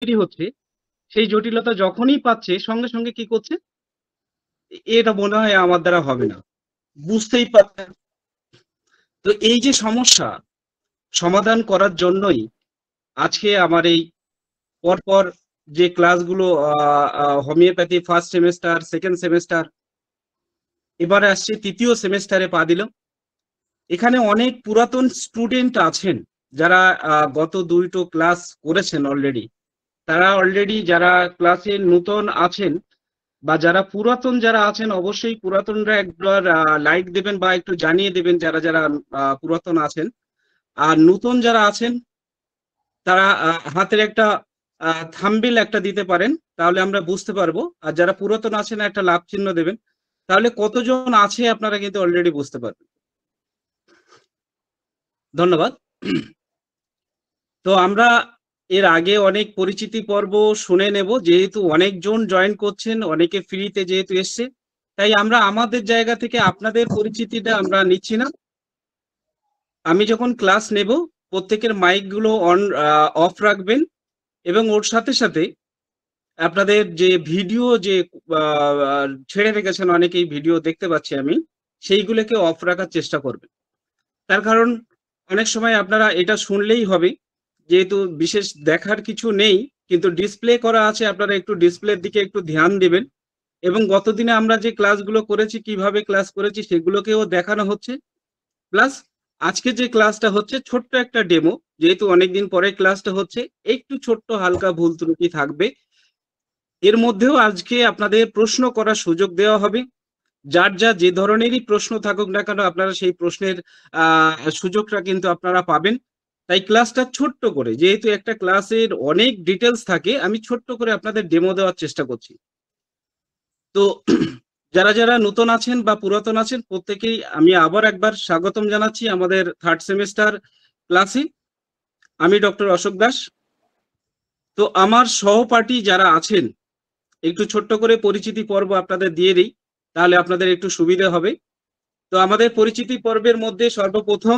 তৈরি হচ্ছে, সেই জটিলতা যখনই পাচ্ছে সঙ্গে সঙ্গে কি করছে, এটা মনে হয় আমার দ্বারা হবে না, বুঝতেই পারছেন। তো এই যে সমস্যা সমাধান করার জন্যই আজকে আমার এই পরপর যে ক্লাসগুলো, homeopathy first semester, second semester, এবারে আসছে তৃতীয় সেমেস্টারে পা দিল। এখানে অনেক পুরাতন স্টুডেন্ট আছেন যারা গত দুটো ক্লাস করেছেন অলরেডি। তারা অলরেডি যারা ক্লাসে নতুন আছেন বা যারা পুরাতন যারা আছেন, অবশ্যই পুরাতনরা একবার লাইক দেবেন বা একটু জানিয়ে দেবেন যারা যারা পুরাতন আছেন। আর নতুন যারা আছেন তারা হাতের একটা থাম্বনেল একটা দিতে পারেন, তাহলে আমরা বুঝতে পারবো। আর যারা পুরাতন আছেন একটা লাভ চিহ্ন দেবেন, তাহলে কতজন আছে আপনারা কিন্তু অলরেডি বুঝতে পারবেন। ধন্যবাদ। তো আমরা এর আগে অনেক পরিচিতি পর্ব শুনে নেব, যেহেতু অনেকজন জয়েন করছেন, অনেকে ফ্রিতে যেহেতু এসছে, তাই আমরা আমাদের জায়গা থেকে আপনাদের পরিচিতিটা আমরা নিচ্ছি না। আমি যখন ক্লাস নেব প্রত্যেকের মাইকগুলো অফ রাখবেন, এবং ওর সাথে সাথে আপনাদের যে ভিডিও যে ছেড়ে রেখেছেন, অনেকেই ভিডিও দেখতে পাচ্ছি আমি, সেইগুলোকে অফ রাখার চেষ্টা করবেন। তার কারণ অনেক সময় আপনারা এটা শুনলেই হবে, যেহেতু বিশেষ দেখার কিছু নেই, কিন্তু ডিসপ্লে করা আছে, আপনারা একটু ডিসপ্লের দিকে একটু ধ্যান দেবেন। এবং গতদিনে আমরা যে ক্লাসগুলো করেছি, কিভাবে ক্লাস করেছি সেগুলোকেও দেখানো হচ্ছে। প্লাস আজকে যে ক্লাসটা হচ্ছে ছোট্ট একটা ডেমো, যেহেতু অনেকদিন পরে ক্লাসটা হচ্ছে, একটু ছোট্ট হালকা ভুল ত্রুটি থাকবে। এর মধ্যেও আজকে আপনাদের প্রশ্ন করার সুযোগ দেওয়া হবে। যার যা যে ধরনেরই প্রশ্ন থাকুক না কেন, আপনারা সেই প্রশ্নের সুযোগটা কিন্তু আপনারা পাবেন। তাই ক্লাসটা ছোট্ট করে, যেহেতু একটা ক্লাসের অনেক ডিটেলস থাকে, আমি ছোট্ট করে আপনাদের ডেমো দেওয়ার চেষ্টা করছি। তো যারা যারা নতুন আছেন বা পুরাতন আছেন, প্রত্যেকেই আমি আবার একবার স্বাগতম জানাচ্ছি আমাদের থার্ড সেমেস্টার ক্লাসে। আমি ডক্টর অশোক দাস। তো আমার সহপাঠী যারা আছেন, একটু ছোট্ট করে পরিচিতি পর্ব আপনাদের দিয়ে দিই, তাহলে আপনাদের একটু সুবিধা হবে। তো আমাদের পরিচিতি পর্বের মধ্যে সর্বপ্রথম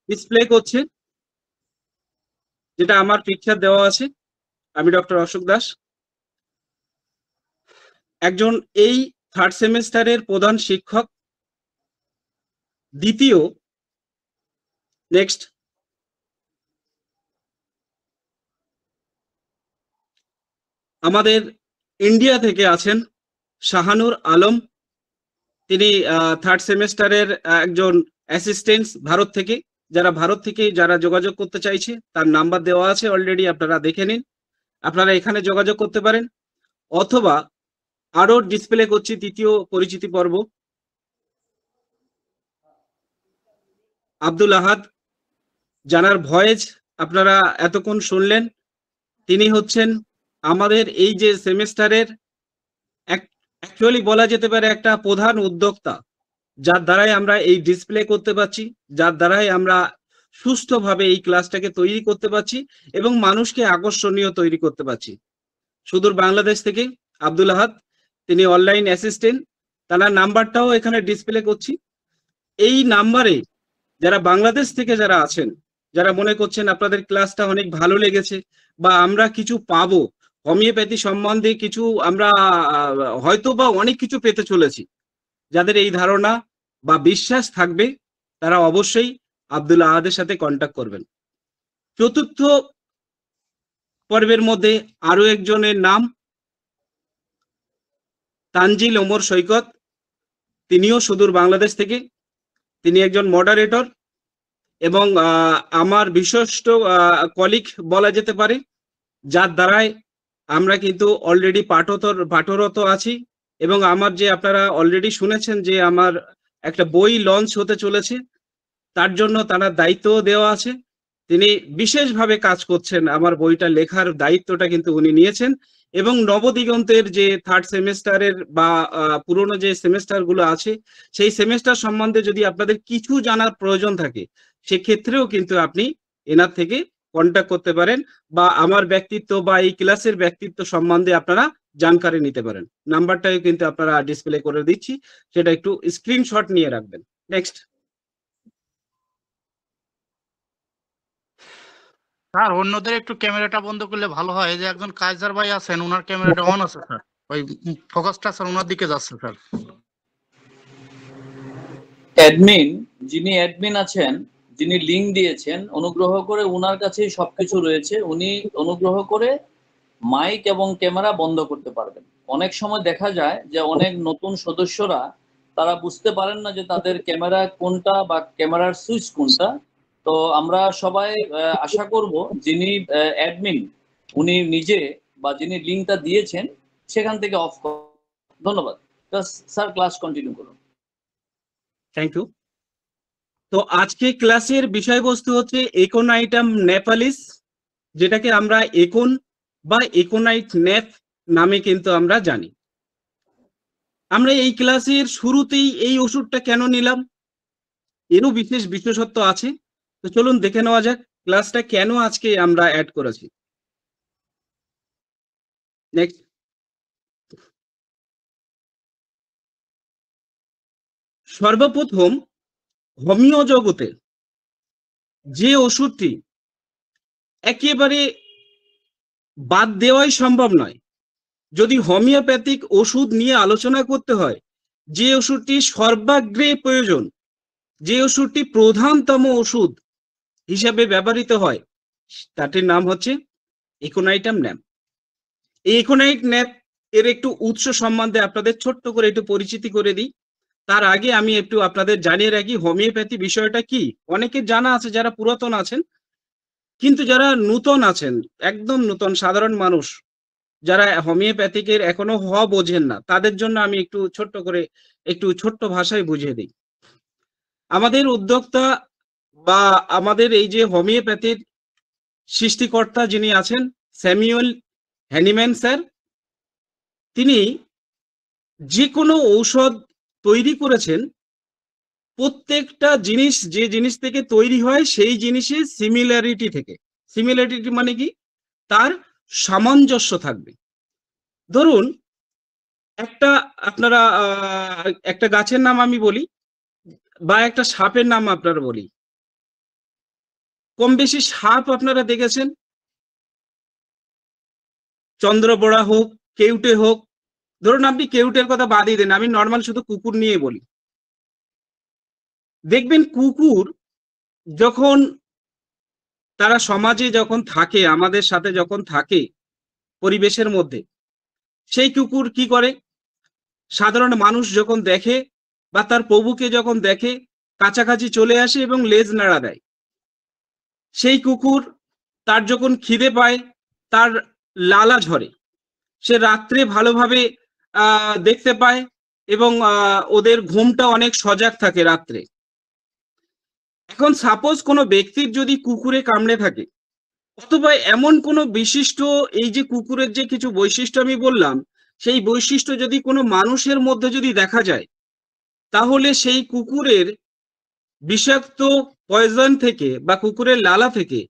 ডিসপ্লে করছে, যেটা আমার পিকচার দেওয়া আছে, আমি ডক্টর অশোক দাস, একজন এই থার্ড সেমেস্টারের প্রধান শিক্ষক। দ্বিতীয়, নেক্সট, আমাদের ইন্ডিয়া থেকে আছেন শাহানুর আলম। তিনি থার্ড সেমেস্টারের একজন অ্যাসিস্ট্যান্ট ভারত থেকে। ভারত থেকে যারা যোগাযোগ করতে চাইছে, তার নাম্বার দেওয়া আছে অলরেডি, আপনারা দেখে নিন। আপনারা এখানে যোগাযোগ করতে পারেন, অথবা আরো ডিসপ্লে করছি তৃতীয় পরিচিতি পর্ব, আব্দুল আহাদ, জানার ভয়েস আপনারা এতক্ষণ শুনলেন। তিনি হচ্ছেন আমাদের এই যে সেমেস্টারের অ্যাকচুয়ালি বলা যেতে পারে একটা প্রধান উদ্যোক্তা, যার দ্বারাই আমরা এই ডিসপ্লে করতে পারছি, যার দ্বারাই আমরা সুস্থভাবে এই ক্লাসটাকে তৈরি করতে পারছি এবং মানুষকে আকর্ষণীয় তৈরি করতে পারছি। সুদূর বাংলাদেশ থেকে আব্দুল আহাদ, তিনি অনলাইন অ্যাসিস্ট্যান্ট। তার নাম্বারটাও এখানে ডিসপ্লে করছি। এই নাম্বারে যারা বাংলাদেশ থেকে যারা আছেন, যারা মনে করছেন আপনাদের ক্লাসটা অনেক ভালো লেগেছে বা আমরা কিছু পাবো, হোমিওপ্যাথি সম্বন্ধে কিছু আমরা হয়তো বা অনেক কিছু পেতে চলেছি, যাদের এই ধারণা বা বিশ্বাস থাকবে, তারা অবশ্যই আব্দুল আহাদের সাথে কন্ট্যাক্ট করবেন। চতুর্থ পর্বের মধ্যে আরো একজনের নাম তানজিল ওমর সৈকত। তিনিও সুদূর বাংলাদেশ থেকে। তিনি একজন মডারেটর এবং আমার বিশ্বস্ত কলিগ বলা যেতে পারে, যার দ্বারাই আমরা কিন্তু অলরেডি পাঠরত আছি। এবং আমার যে আপনারা অলরেডি শুনেছেন যে আমার একটা বই লঞ্চ হতে চলেছে, তার জন্য তারা দায়িত্ব দেওয়া আছে। তিনি বিশেষভাবে কাজ করছেন, আমার বইটা লেখার দায়িত্বটা কিন্তু উনি নিয়েছেন। এবং নবদিগন্তের যে থার্ড সেমেস্টারের বা পুরনো যে সেমেস্টারগুলো আছে, সেই সেমেস্টার সম্বন্ধে যদি আপনাদের কিছু জানার প্রয়োজন থাকে, সেক্ষেত্রেও কিন্তু আপনি এনার থেকে কন্ট্যাক্ট করতে পারেন, বা আমার ব্যক্তিত্ব বা এই ক্লাসের ব্যক্তিত্ব সম্বন্ধে আপনারা জানকারি নিতে পারেন। নাম্বারটাও কিন্তু আপনারা ডিসপ্লে করে দিচ্ছি, সেটা একটু স্ক্রিনশট নিয়ে রাখবেন। নেক্সট। স্যার অন্যদের একটু ক্যামেরাটা বন্ধ করলে ভালো হয়। এই যে একজন কাইজার ভাই আছেন, ওনার ক্যামেরাটা অন আছে স্যার, ওই ফোকাসটা স্যার ওনার দিকে যাচ্ছে স্যার। অ্যাডমিন, যিনি অ্যাডমিন আছেন, যিনি লিংক দিয়েছেন, অনুগ্রহ করে উনার কাছেই সবকিছু রয়েছে। উনি অনুগ্রহ করে মাইক এবং ক্যামেরা বন্ধ করতে পারবেন। অনেক সময় দেখা যায় যে অনেক নতুন সদস্যরা তারা বুঝতে পারেন না যে তাদের ক্যামেরা কোনটা বা ক্যামেরার সুইচ কোনটা। তো আমরা সবাই আশা করব যিনি অ্যাডমিন উনি নিজে বা যিনি লিংকটা দিয়েছেন সেখান থেকে অফ করুন। ধন্যবাদ স্যার, ক্লাস কন্টিনিউ করুন। Thank you. তো আজকে ক্লাসের বিষয়বস্তু হচ্ছে একোনাইটাম নেপালিস, যেটাকে আমরা একন বা একোনাইট ন্যাপ নামে কিন্তু আমরা জানি। আমরা এই ক্লাসের শুরুতেই এই ওষুধটা কেন নিলাম এরও বিশেষ বিশেষত্ব আছে। তো চলুন দেখে নেওয়া যাক ক্লাসটা কেন আজকে আমরা অ্যাড করেছি। নেক্সট। সর্বপ্রথম হোমিও জগতে যে ওষুধটি একেবারে বাদ দেওয়াই সম্ভব নয়, যদি হোমিওপ্যাথিক ওষুধ নিয়ে আলোচনা করতে হয়, যে ওষুধটি সর্বাগ্রে প্রয়োজন, যে ওষুধটি প্রধানতম ওষুধ হিসাবে ব্যবহৃত হয়, তাটির নাম হচ্ছে একোনাইটাম ন্যাপ। এই একোনাইট ন্যাপ এর একটু উৎস সম্বন্ধে আপনাদের ছোট্ট করে একটু পরিচিতি করে দিই। তার আগে আমি একটু আপনাদের জানিয়ে রাখি হোমিওপ্যাথি বিষয়টা কি। অনেকে জানা আছে যারা পুরাতন আছেন, কিন্তু যারা নূতন আছেন, একদম নূতন সাধারণ মানুষ যারা হোমিওপ্যাথিকের এখনো বোঝেন না, তাদের জন্য আমি একটু ছোট্ট করে একটু ছোট্ট ভাষায় বুঝিয়ে দিই। আমাদের উদ্যোক্তা বা আমাদের এই যে হোমিওপ্যাথির সৃষ্টিকর্তা যিনি আছেন স্যামুয়েল হ্যানিম্যান স্যার, তিনি যে কোনো ঔষধ তৈরি করেছেন, প্রত্যেকটা জিনিস যে জিনিস থেকে তৈরি হয় সেই জিনিসের সিমিলারিটি থেকে। সিমিলারিটি মানে কি? তার সামঞ্জস্য থাকবে। ধরুন একটা আপনারা একটা গাছের নাম আমি বলি বা একটা সাপের নাম আপনারা বলি। কম বেশি সাপ আপনারা দেখেছেন, চন্দ্রবড়া হোক, কেউটে হোক। ধরুন আপনি কেউটের কথা বাদই দেন, আমি নর্মাল শুধু কুকুর নিয়ে বলি। দেখবেন কুকুর যখন তারা সমাজে যখন থাকে, আমাদের সাথে যখন থাকে পরিবেশের মধ্যে, সেই কুকুর কি করে? সাধারণ মানুষ যখন দেখে বা তার প্রভুকে যখন দেখে কাছাকাছি চলে আসে এবং লেজ নাড়া দেয়। সেই কুকুর তার যখন খিদে পায়, তার লালা ঝরে, সে রাত্রে ভালোভাবে দেখতে পায় এবং ওদের ঘুমটা অনেক সজাগ থাকে রাত্রে। এখন সাপোজ কোনো ব্যক্তির যদি কুকুরে কামড়ে থাকে, অথবা এমন কোনো বিশিষ্ট, এই যে কুকুরের যে কিছু বৈশিষ্ট্য আমি বললাম, সেই বৈশিষ্ট্য যদি কোনো মানুষের মধ্যে যদি দেখা যায়, তাহলে সেই কুকুরের বিষাক্ত পয়জন থেকে বা কুকুরের লালা থেকে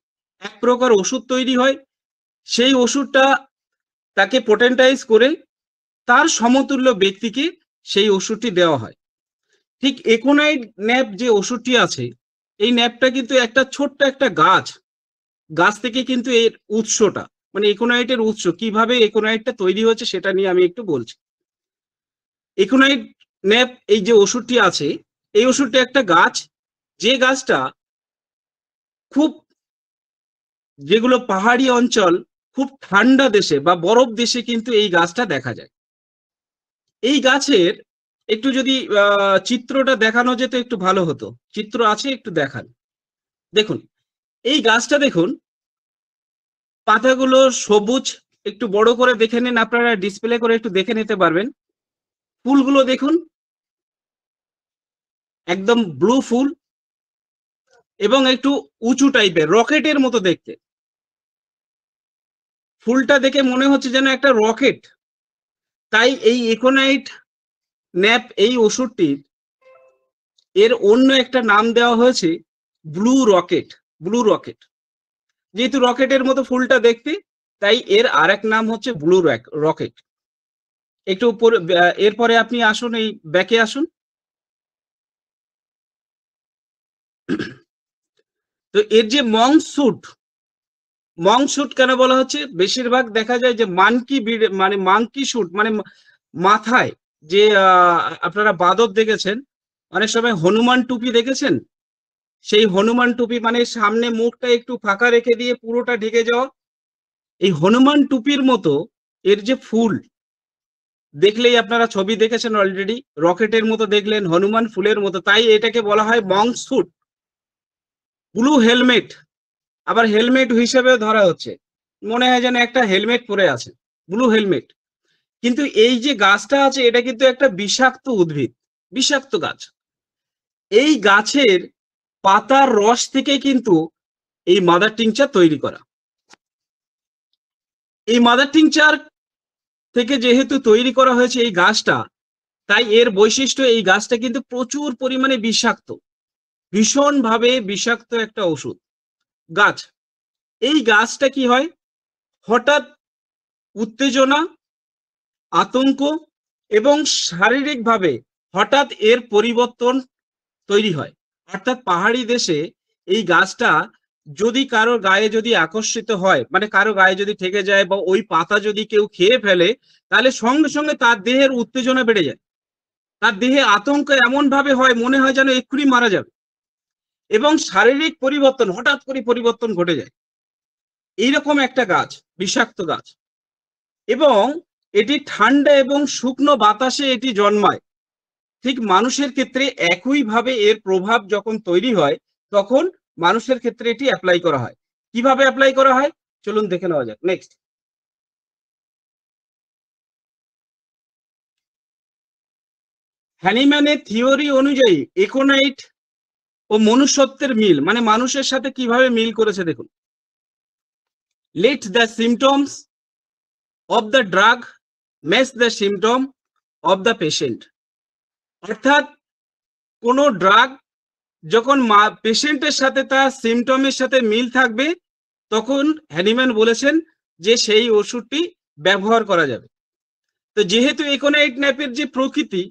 এক প্রকার ওষুধ তৈরি হয়। সেই ওষুধটা তাকে পোটেন্টাইজ করে তার সমতুল্য ব্যক্তিকে সেই ওষুধটি দেওয়া হয়। ঠিক একোনাইট ন্যাপ যে ওষুধটি আছে, এই ন্যাপটা কিন্তু একটা ছোট্ট একটা গাছ থেকে কিন্তু এর উৎসটা, মানে একোনাইটের উৎস কিভাবে একোনাইটটা তৈরি হচ্ছে সেটা নিয়ে আমি একটু বলছি। একোনাইট ন্যাপ এই যে ওষুধটি আছে, এই ওষুধটা একটা গাছ, যে গাছটা খুব, যেগুলো পাহাড়ি অঞ্চল, খুব ঠান্ডা দেশে বা বরফ দেশে কিন্তু এই গাছটা দেখা যায়। এই গাছের একটু যদি চিত্রটা দেখানো যেত একটু ভালো হতো। চিত্র আছে, একটু দেখান। দেখুন এই গাছটা, দেখুন পাতাগুলো সবুজ, একটু বড় করে দেখে নিন, আপনারা ডিসপ্লে করে একটু দেখে নিতে পারবেন। ফুলগুলো দেখুন, একদম ব্লু ফুল এবং একটু উঁচু টাইপের, রকেটের মতো দেখতে। ফুলটা দেখে মনে হচ্ছে যেন একটা রকেট। তাই এই একোনাইট ন্যাপ এই ওষুধটির এর অন্য একটা নাম দেওয়া হয়েছে ব্লু রকেট। ব্লু রকেট, যেহেতু রকেটের মতো ফুলটা দেখতে, তাই এর আরেক নাম হচ্ছে ব্লু রকেট। একটু এরপরে আপনি আসুন, এই ব্যাকে আসুন। তো এর যে মং স্যুট, মং শুট কেন বলা হচ্ছে? বেশিরভাগ দেখা যায় যে মানে মাংকি শুট মানে মাথায় যে আপনারা বাদর দেখেছেন, অনেক সময় হনুমান টুপি দেখেছেন, সেই হনুমান টুপি মানে সামনে মুখটা একটু ফাঁকা রেখে দিয়ে পুরোটা ঢেকে যাওয়া, এই হনুমান টুপির মতো এর যে ফুল দেখলেই আপনারা ছবি দেখেছেন অলরেডি, রকেটের মতো দেখলেন, হনুমান ফুলের মতো, তাই এটাকে বলা হয় মঙ্ক স্যুট। ব্লু হেলমেট, আবার হেলমেট হিসেবেও ধরা হচ্ছে, মনে হয় যেন একটা হেলমেট পরে আছে, ব্লু হেলমেট। কিন্তু এই যে গাছটা আছে এটা কিন্তু একটা বিষাক্ত উদ্ভিদ, বিষাক্ত গাছ। এই গাছের পাতার রস থেকে কিন্তু এই মাদার টিংচার তৈরি করা। এই মাদার টিংচার থেকে যেহেতু তৈরি করা হয়েছে এই গাছটা, তাই এর বৈশিষ্ট্য এই গাছটা কিন্তু প্রচুর পরিমাণে বিষাক্ত, ভীষণভাবে বিষাক্ত একটা ওষুধ গাছ। এই গাছটা কি হয়, হঠাৎ উত্তেজনা, আতঙ্ক এবং শারীরিকভাবে হঠাৎ এর পরিবর্তন তৈরি হয়। অর্থাৎ পাহাড়ি দেশে এই গাছটা যদি কারো গায়ে যদি আকর্ষিত হয়, মানে কারো গায়ে যদি ঠেকে যায় বা ওই পাতা যদি কেউ খেয়ে ফেলে, তাহলে সঙ্গে সঙ্গে তার দেহের উত্তেজনা বেড়ে যায়, তার দেহে আতঙ্ক এমন ভাবে হয় মনে হয় যেন এক্ষুনি মারা যাবে, এবং শারীরিক পরিবর্তন হঠাৎ করে পরিবর্তন ঘটে যায়। এইরকম একটা গাছ, বিষাক্ত গাছ, এবং এটি ঠান্ডা এবং শুকনো বাতাসে এটি জন্মায়। ঠিক মানুষের ক্ষেত্রে একইভাবে এর প্রভাব যখন তৈরি হয় তখন মানুষের ক্ষেত্রে এটি অ্যাপ্লাই করা হয়। কিভাবে অ্যাপ্লাই করা হয় চলুন দেখে নেওয়া যাক। নেক্সট, হ্যানিম্যানের থিওরি অনুযায়ী একোনাইট ও মনুষ্যত্বের মিল, মানে মানুষের সাথে কিভাবে মিল করেছে দেখুন। Let the symptoms of the drug match the symptom of the patient. অর্থাৎ কোনো ড্রাগ যখন পেশেন্টের সাথে তার সিমটমের সাথে মিল থাকবে তখন হ্যানিম্যান বলেছেন যে সেই ওষুধটি ব্যবহার করা যাবে। তো যেহেতু একোনাইট ন্যাপের যে প্রকৃতি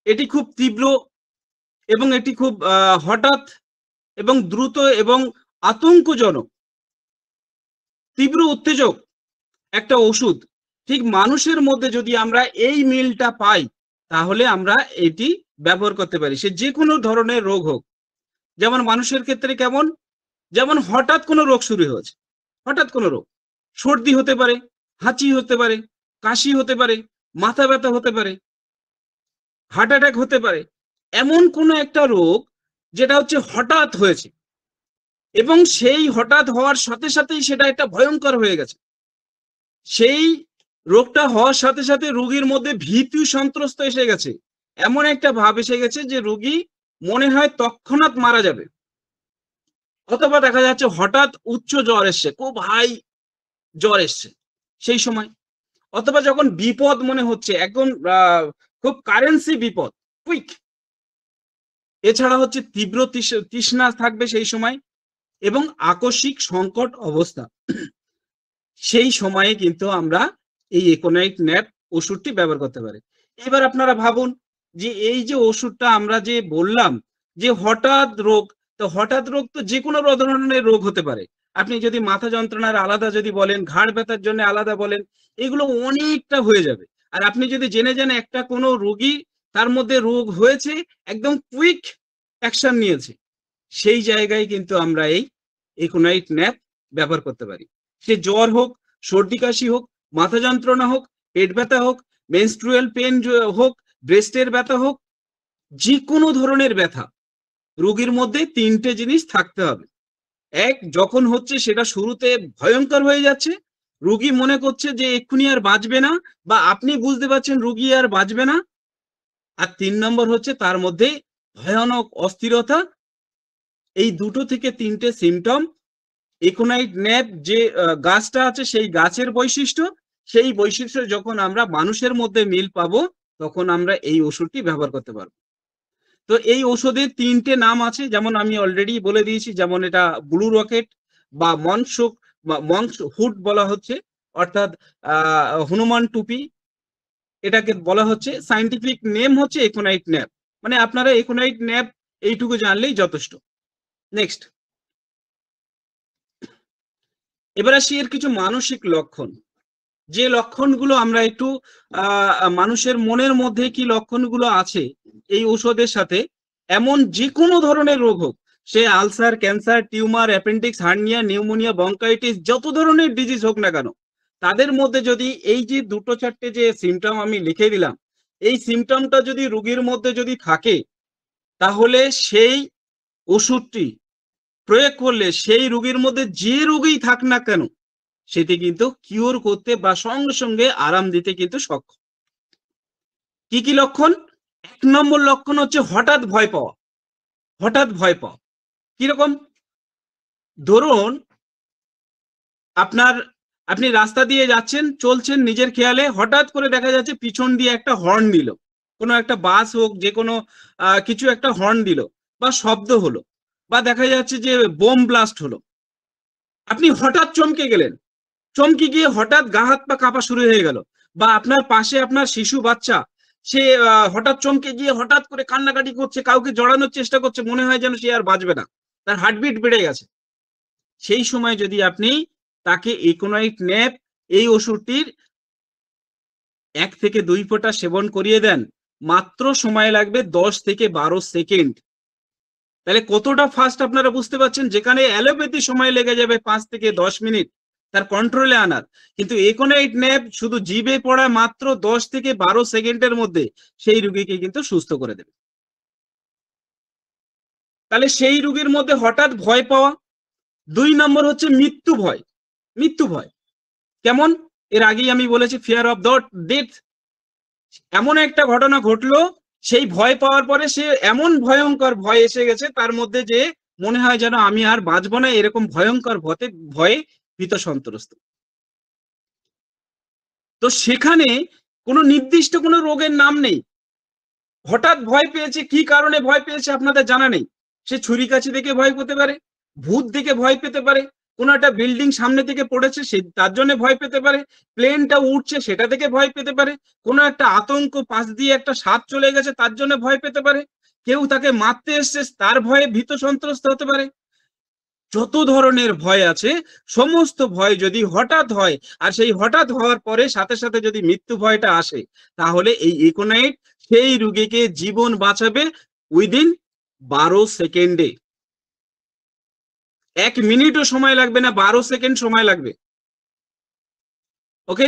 এটি খুব তীব্র এবং এটি খুব হঠাৎ এবং দ্রুত এবং আতঙ্কজনক, তীব্র উত্তেজক একটা ওষুধ, ঠিক মানুষের মধ্যে যদি আমরা এই মিলটা পাই তাহলে আমরা এটি ব্যবহার করতে পারি, সে যে কোনো ধরনের রোগ হোক। যেমন মানুষের ক্ষেত্রে কেমন, যেমন হঠাৎ কোনো রোগ শুরু হয়েছে, হঠাৎ কোনো রোগ, সর্দি হতে পারে, হাঁচি হতে পারে, কাশি হতে পারে, মাথা ব্যথা হতে পারে, হার্ট অ্যাটাক হতে পারে, এমন কোনো একটা রোগ যেটা হচ্ছে হঠাৎ হয়েছে এবং সেই হঠাৎ হওয়ার সাথে সাথেই সেটা একটা ভয়ঙ্কর হয়ে গেছে। সেই রোগটা হওয়ার সাথে সাথে রোগীর মধ্যে ভীতি সন্ত্রস্ত এসে গেছে, এমন একটা ভাব এসে গেছে যে রোগী মনে হয় তৎক্ষণাৎ মারা যাবে। অথবা দেখা যাচ্ছে হঠাৎ উচ্চ জ্বর এসছে, খুব হাই জ্বর এসছে সেই সময়, অথবা যখন বিপদ মনে হচ্ছে একদম খুব কারেন্সি বিপদ, কুইক। এছাড়া হচ্ছে তীব্র তৃষ্ণা থাকবে সেই সময় এবং আকস্মিক সংকট অবস্থা, সেই সময়ে কিন্তু আমরা এই একোনাইট ন্যাপ ওষুধটি ব্যবহার করতে পারি। এবার আপনারা ভাবুন যে এই যে ওষুধটা আমরা যে বললাম যে হঠাৎ রোগ, তো হঠাৎ রোগ তো যে কোনো ধরনের রোগ হতে পারে। আপনি যদি মাথা যন্ত্রণার আলাদা যদি বলেন, ঘাড় ব্যথার জন্য আলাদা বলেন, এগুলো অনেকটা হয়ে যাবে। আর আপনি যদি জেনে যান একটা কোনো রোগী তার মধ্যে রোগ হয়েছে, একদম কুইক অ্যাকশন নিয়েছে, সেই জায়গায় কিন্তু আমরা এই একোনাইট ন্যাপ ব্যবহার করতে পারি। সে জ্বর হোক, সর্দি কাশি হোক, মাথা যন্ত্রণা হোক, পেট ব্যথা হোক, মেনস্ট্রুয়াল পেন হোক, ব্রেস্টের ব্যথা হোক, যে কোনো ধরনের ব্যথা, রোগীর মধ্যে তিনটে জিনিস থাকতে হবে। এক, যখন হচ্ছে সেটা শুরুতে ভয়ঙ্কর হয়ে যাচ্ছে, রোগী মনে করছে যে এক্ষুনি আর বাঁচবে না, বা আপনি বুঝতে পারছেন রোগী আর বাঁচবে না। আর 3 নম্বর হচ্ছে তার মধ্যে ভয়ানক অস্থিরতা। এই দুটো থেকে তিনটে সিমটম একোনাইট ন্যাপ যে গাছটা আছে সেই গাছের বৈশিষ্ট্য, সেই বৈশিষ্ট্য যখন আমরা মানুষের মধ্যে মিল পাবো তখন আমরা এই ওষুধটি ব্যবহার করতে পারবো। তো এই ওষুধের তিনটে নাম আছে, যেমন আমি অলরেডি বলে দিয়েছি, যেমন এটা ব্লু রকেট বা মংস হুড বলা হচ্ছে, অর্থাৎ হনুমান টুপি, এটাকে বলা হচ্ছে। সাইন্টিফিক নেম হচ্ছে একোনাইট ন্যাপ। মানে আপনারা একোনাইট ন্যাপ এইটুকু জানলেই যথেষ্ট। নেক্সট, এবার আসি এর কিছু মানসিক লক্ষণ, যে লক্ষণগুলো আমরা একটু মানুষের মনের মধ্যে কি লক্ষণগুলো আছে এই ঔষধের সাথে, এমন যে কোনো ধরনের রোগ হোক, সে ulcer, cancer, tumour, appendix, hernia, pneumonia, bronchitis, যত ধরনের ডিজিজ হোক না কেন, তাদের মধ্যে যদি এই যে দুটো চারটে যে সিমটম আমি লিখে দিলাম, এই সিমটমটা যদি রোগীর মধ্যে যদি থাকে, তাহলে সেই ওষুধটি প্রয়োগ করলে সেই রোগীর মধ্যে যে রোগই থাক না কেন সেটি কিন্তু কিওর করতে বা সঙ্গে সঙ্গে আরাম দিতে কিন্তু সক্ষম। কি কি লক্ষণ? 1 নম্বর লক্ষণ হচ্ছে হঠাৎ ভয় পাওয়া। হঠাৎ ভয় পাওয়া কিরকম? ধরুন আপনি রাস্তা দিয়ে যাচ্ছেন, চলছেন নিজের খেয়ালে, হঠাৎ করে দেখা যাচ্ছে পিছন দিয়ে একটা হর্ন দিল, কোনো একটা বাস হোক, যে কোনো কিছু একটা হর্ন দিল বা শব্দ হলো, বা দেখা যাচ্ছে যে বোম ব্লাস্ট হলো, আপনি হঠাৎ চমকে গেলেন, চমকে গিয়ে হঠাৎ গা হাত পা কাঁপা শুরু হয়ে গেল, বা আপনার পাশে আপনার শিশু বাচ্চা, সে হঠাৎ চমকে গিয়ে হঠাৎ করে কান্নাকাটি করছে, কাউকে জড়ানোর চেষ্টা করছে, মনে হয় যেন সে আর বাঁচবে না, তার হার্টবিট বেড়ে গেছে। সেই সময় যদি আপনি তাকে ইকোনাইট ন্যাপ এই ওষুধটির 1 থেকে 2 ফোঁটা সেবন করিয়ে দেন, মাত্র সময় লাগবে 10 থেকে 12 সেকেন্ড। তাহলে কতটা ফাস্ট আপনারা বুঝতে পারছেন? যেখানে অ্যালোপ্যাথি সময় লেগে যাবে 5 থেকে 10 মিনিট তার কন্ট্রোলে আনার, কিন্তু ইকোনাইট ন্যাপ শুধু জিভে পড়া মাত্র 10 থেকে 12 সেকেন্ডের মধ্যে সেই রোগীকে কিন্তু সুস্থ করে দেবে। তাহলে সেই রোগীর মধ্যে হঠাৎ ভয় পাওয়া। 2 নম্বর হচ্ছে মৃত্যু ভয়। মৃত্যু ভয় কেমন? এর আগেই আমি বলেছি, ফিয়ার অফ দ্য ডেথ। এমন একটা ঘটনা ঘটলো, সেই ভয় পাওয়ার পরে সে এমন ভয়ঙ্কর ভয় এসে গেছে তার মধ্যে, যে মনে হয় যেন আমি আর বাঁচবো না, এরকম ভয়ঙ্কর ভয়ে ভীত সন্ত্রস্ত। তো সেখানে কোনো নির্দিষ্ট কোনো রোগের নাম নেই। হঠাৎ ভয় পেয়েছে, কি কারণে ভয় পেয়েছে আপনাদের জানা নেই। সে ছুরিকাছি দেখে ভয় পেতে পারে, ভূত দেখে ভয় পেতে পারে, কোনো একটা বিল্ডিং সামনে থেকে পড়েছে সে তার জন্য ভয় পেতে পারে, প্লেনটা উঠছে সেটা থেকে ভয় পেতে পারে, কোনো একটা আতঙ্ক, পাশ দিয়ে একটা সাপ চলে গেছে তার জন্য ভয় পেতে পারে, কেউ তাকে মারতে এসছে তার ভয়ে ভীত সন্ত্রস্ত হতে পারে। যত ধরনের ভয় আছে, সমস্ত ভয় যদি হঠাৎ হয়, আর সেই হঠাৎ হওয়ার পরে সাথে সাথে যদি মৃত্যু ভয়টা আসে, তাহলে এই ইকোনাইট সেই রোগীকে জীবন বাঁচাবে উইদিন 12 সেকেন্ডে। 1 মিনিটও সময় লাগবে না, 12 সেকেন্ড সময় লাগবে। ওকে।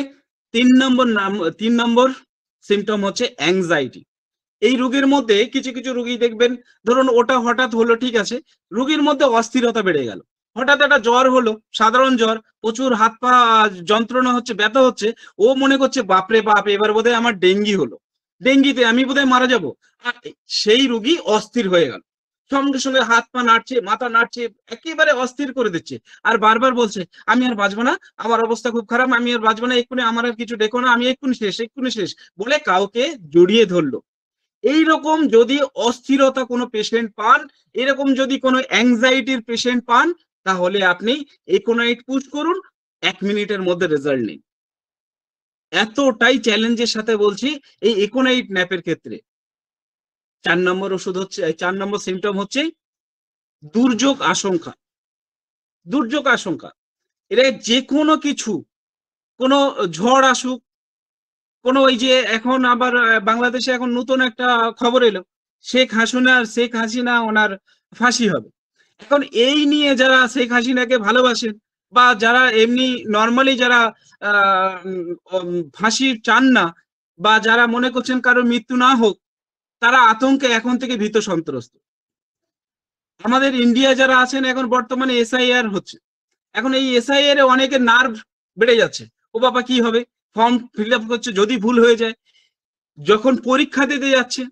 3 নম্বর সিমটম হচ্ছে অ্যাংজাইটি। এই রোগীর মধ্যে কিছু কিছু রোগী দেখবেন, ধরুন ওটা হঠাৎ হলো, ঠিক আছে, রোগীর মধ্যে অস্থিরতা বেড়ে গেল, হঠাৎ একটা জ্বর হলো, সাধারণ জ্বর, প্রচুর হাত পা যন্ত্রণা হচ্ছে, ব্যথা হচ্ছে, ও মনে করছে বাপরে বাপ, এবার বোধহয় আমার ডেঙ্গি হলো, ডেঙ্গিতে আমি বোধহয় মারা যাবো। আর সেই রোগী অস্থির হয়ে গেল, সঙ্গে সঙ্গে হাত পা নাড়ছে, মাথা নাড়ছে, একেবারে অস্থির করে দিচ্ছে, আর বারবার বলছে আমি আর বাঁচবো না, আমার অবস্থা খুব খারাপ, আমি আর বাঁচবো না, এক্ষুনি আমার আর কিছু দেখো না, আমি এক্ষুনি শেষ, এক্ষুনি শেষ, বলে কাউকে জড়িয়ে ধরলো। এইরকম যদি অস্থিরতা কোনো পেশেন্ট পান, এরকম যদি কোনো অ্যাংজাইটির পেশেন্ট পান, তাহলে আপনি ইকোনাইট পুশ করুন, 1 মিনিটের মধ্যে রেজাল্ট নিন। এতটাই চ্যালেঞ্জের সাথে বলছি এই ইকোনাইট ন্যাপের ক্ষেত্রে। 4 নম্বর ওষুধ হচ্ছে, 4 নম্বর সিমটম হচ্ছে দুর্যোগ আশঙ্কা। দুর্যোগ আশঙ্কা, এটা যে কোনো কিছু, কোনো ঝড় আসুক, কোনো ওই যে এখন আবার বাংলাদেশে এখন নতুন একটা খবর এলো, শেখ হাসিনা ওনার ফাঁসি হবে। এখন এই নিয়ে যারা শেখ হাসিনাকে ভালোবাসেন, বা যারা এমনি নর্মালি যারা ফাঁসি চান না, বা যারা মনে করছেন কারোর মৃত্যু না হোক, তারা আতঙ্কে এখন থেকে ভীত সন্ত্রস্ত। আমাদের ইন্ডিয়া যারা আছেন, এখন বর্তমানে এসআইআর হচ্ছে, এখন এই এসআইআর এ অনেকের নার্ভ বেড়ে যাচ্ছে, ও বাবা কি হবে, ফর্ম ফিল আপ করছে, যদি ভুল হয়ে যায়। যখন পরীক্ষা দিতে যাচ্ছে,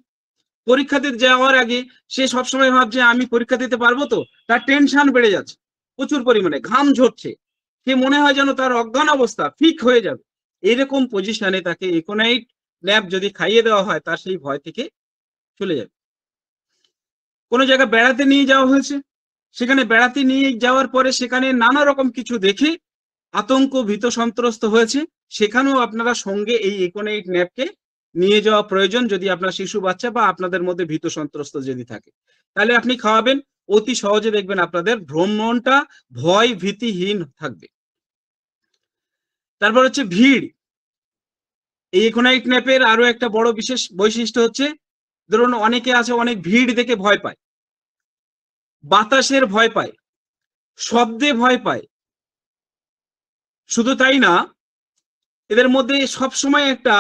পরীক্ষা দিতে যাওয়ার আগে সে সবসময় ভাবছে আমি পরীক্ষা দিতে পারবো তো, তার টেনশন বেড়ে যাচ্ছে, প্রচুর পরিমাণে ঘাম ঝরছে, সে মনে হয় যেন তার অজ্ঞান অবস্থা ফিক হয়ে যাবে। এরকম পজিশনে তাকে ইকোনাইট ন্যাপ যদি খাইয়ে দেওয়া হয়, তার সেই ভয় থেকে চলে যাবে। কোনো জায়গায় বেড়াতে নিয়ে যাওয়া হয়েছে, সেখানে বেড়াতে নিয়ে যাওয়ার পরে সেখানে নানা রকম কিছু দেখে আতঙ্ক ভীত সন্ত্রস্ত হয়েছে, সেখানেও আপনারা সঙ্গে এই ইকোনাইট ন্যাপকে নিয়ে যাওয়া প্রয়োজন, যদি আপনার শিশু বাচ্চা বা আপনাদের মধ্যে ভীত সন্ত্রস্ত যদি থাকে, তাহলে আপনি খাওয়াবেন, অতি সহজে দেখবেন আপনাদের ভ্রমণটা ভয় ভীতিহীন থাকবে। তারপর হচ্ছে ভিড়। এই একোনাইট ন্যাপের আরো একটা বড় বিশেষ বৈশিষ্ট্য হচ্ছে, ধরুন অনেকে আছে অনেক ভিড় দেখে ভয় পায়, বাতাসের ভয় পায়, শব্দে ভয় পায়। শুধু তাই না, এদের মধ্যে সবসময় একটা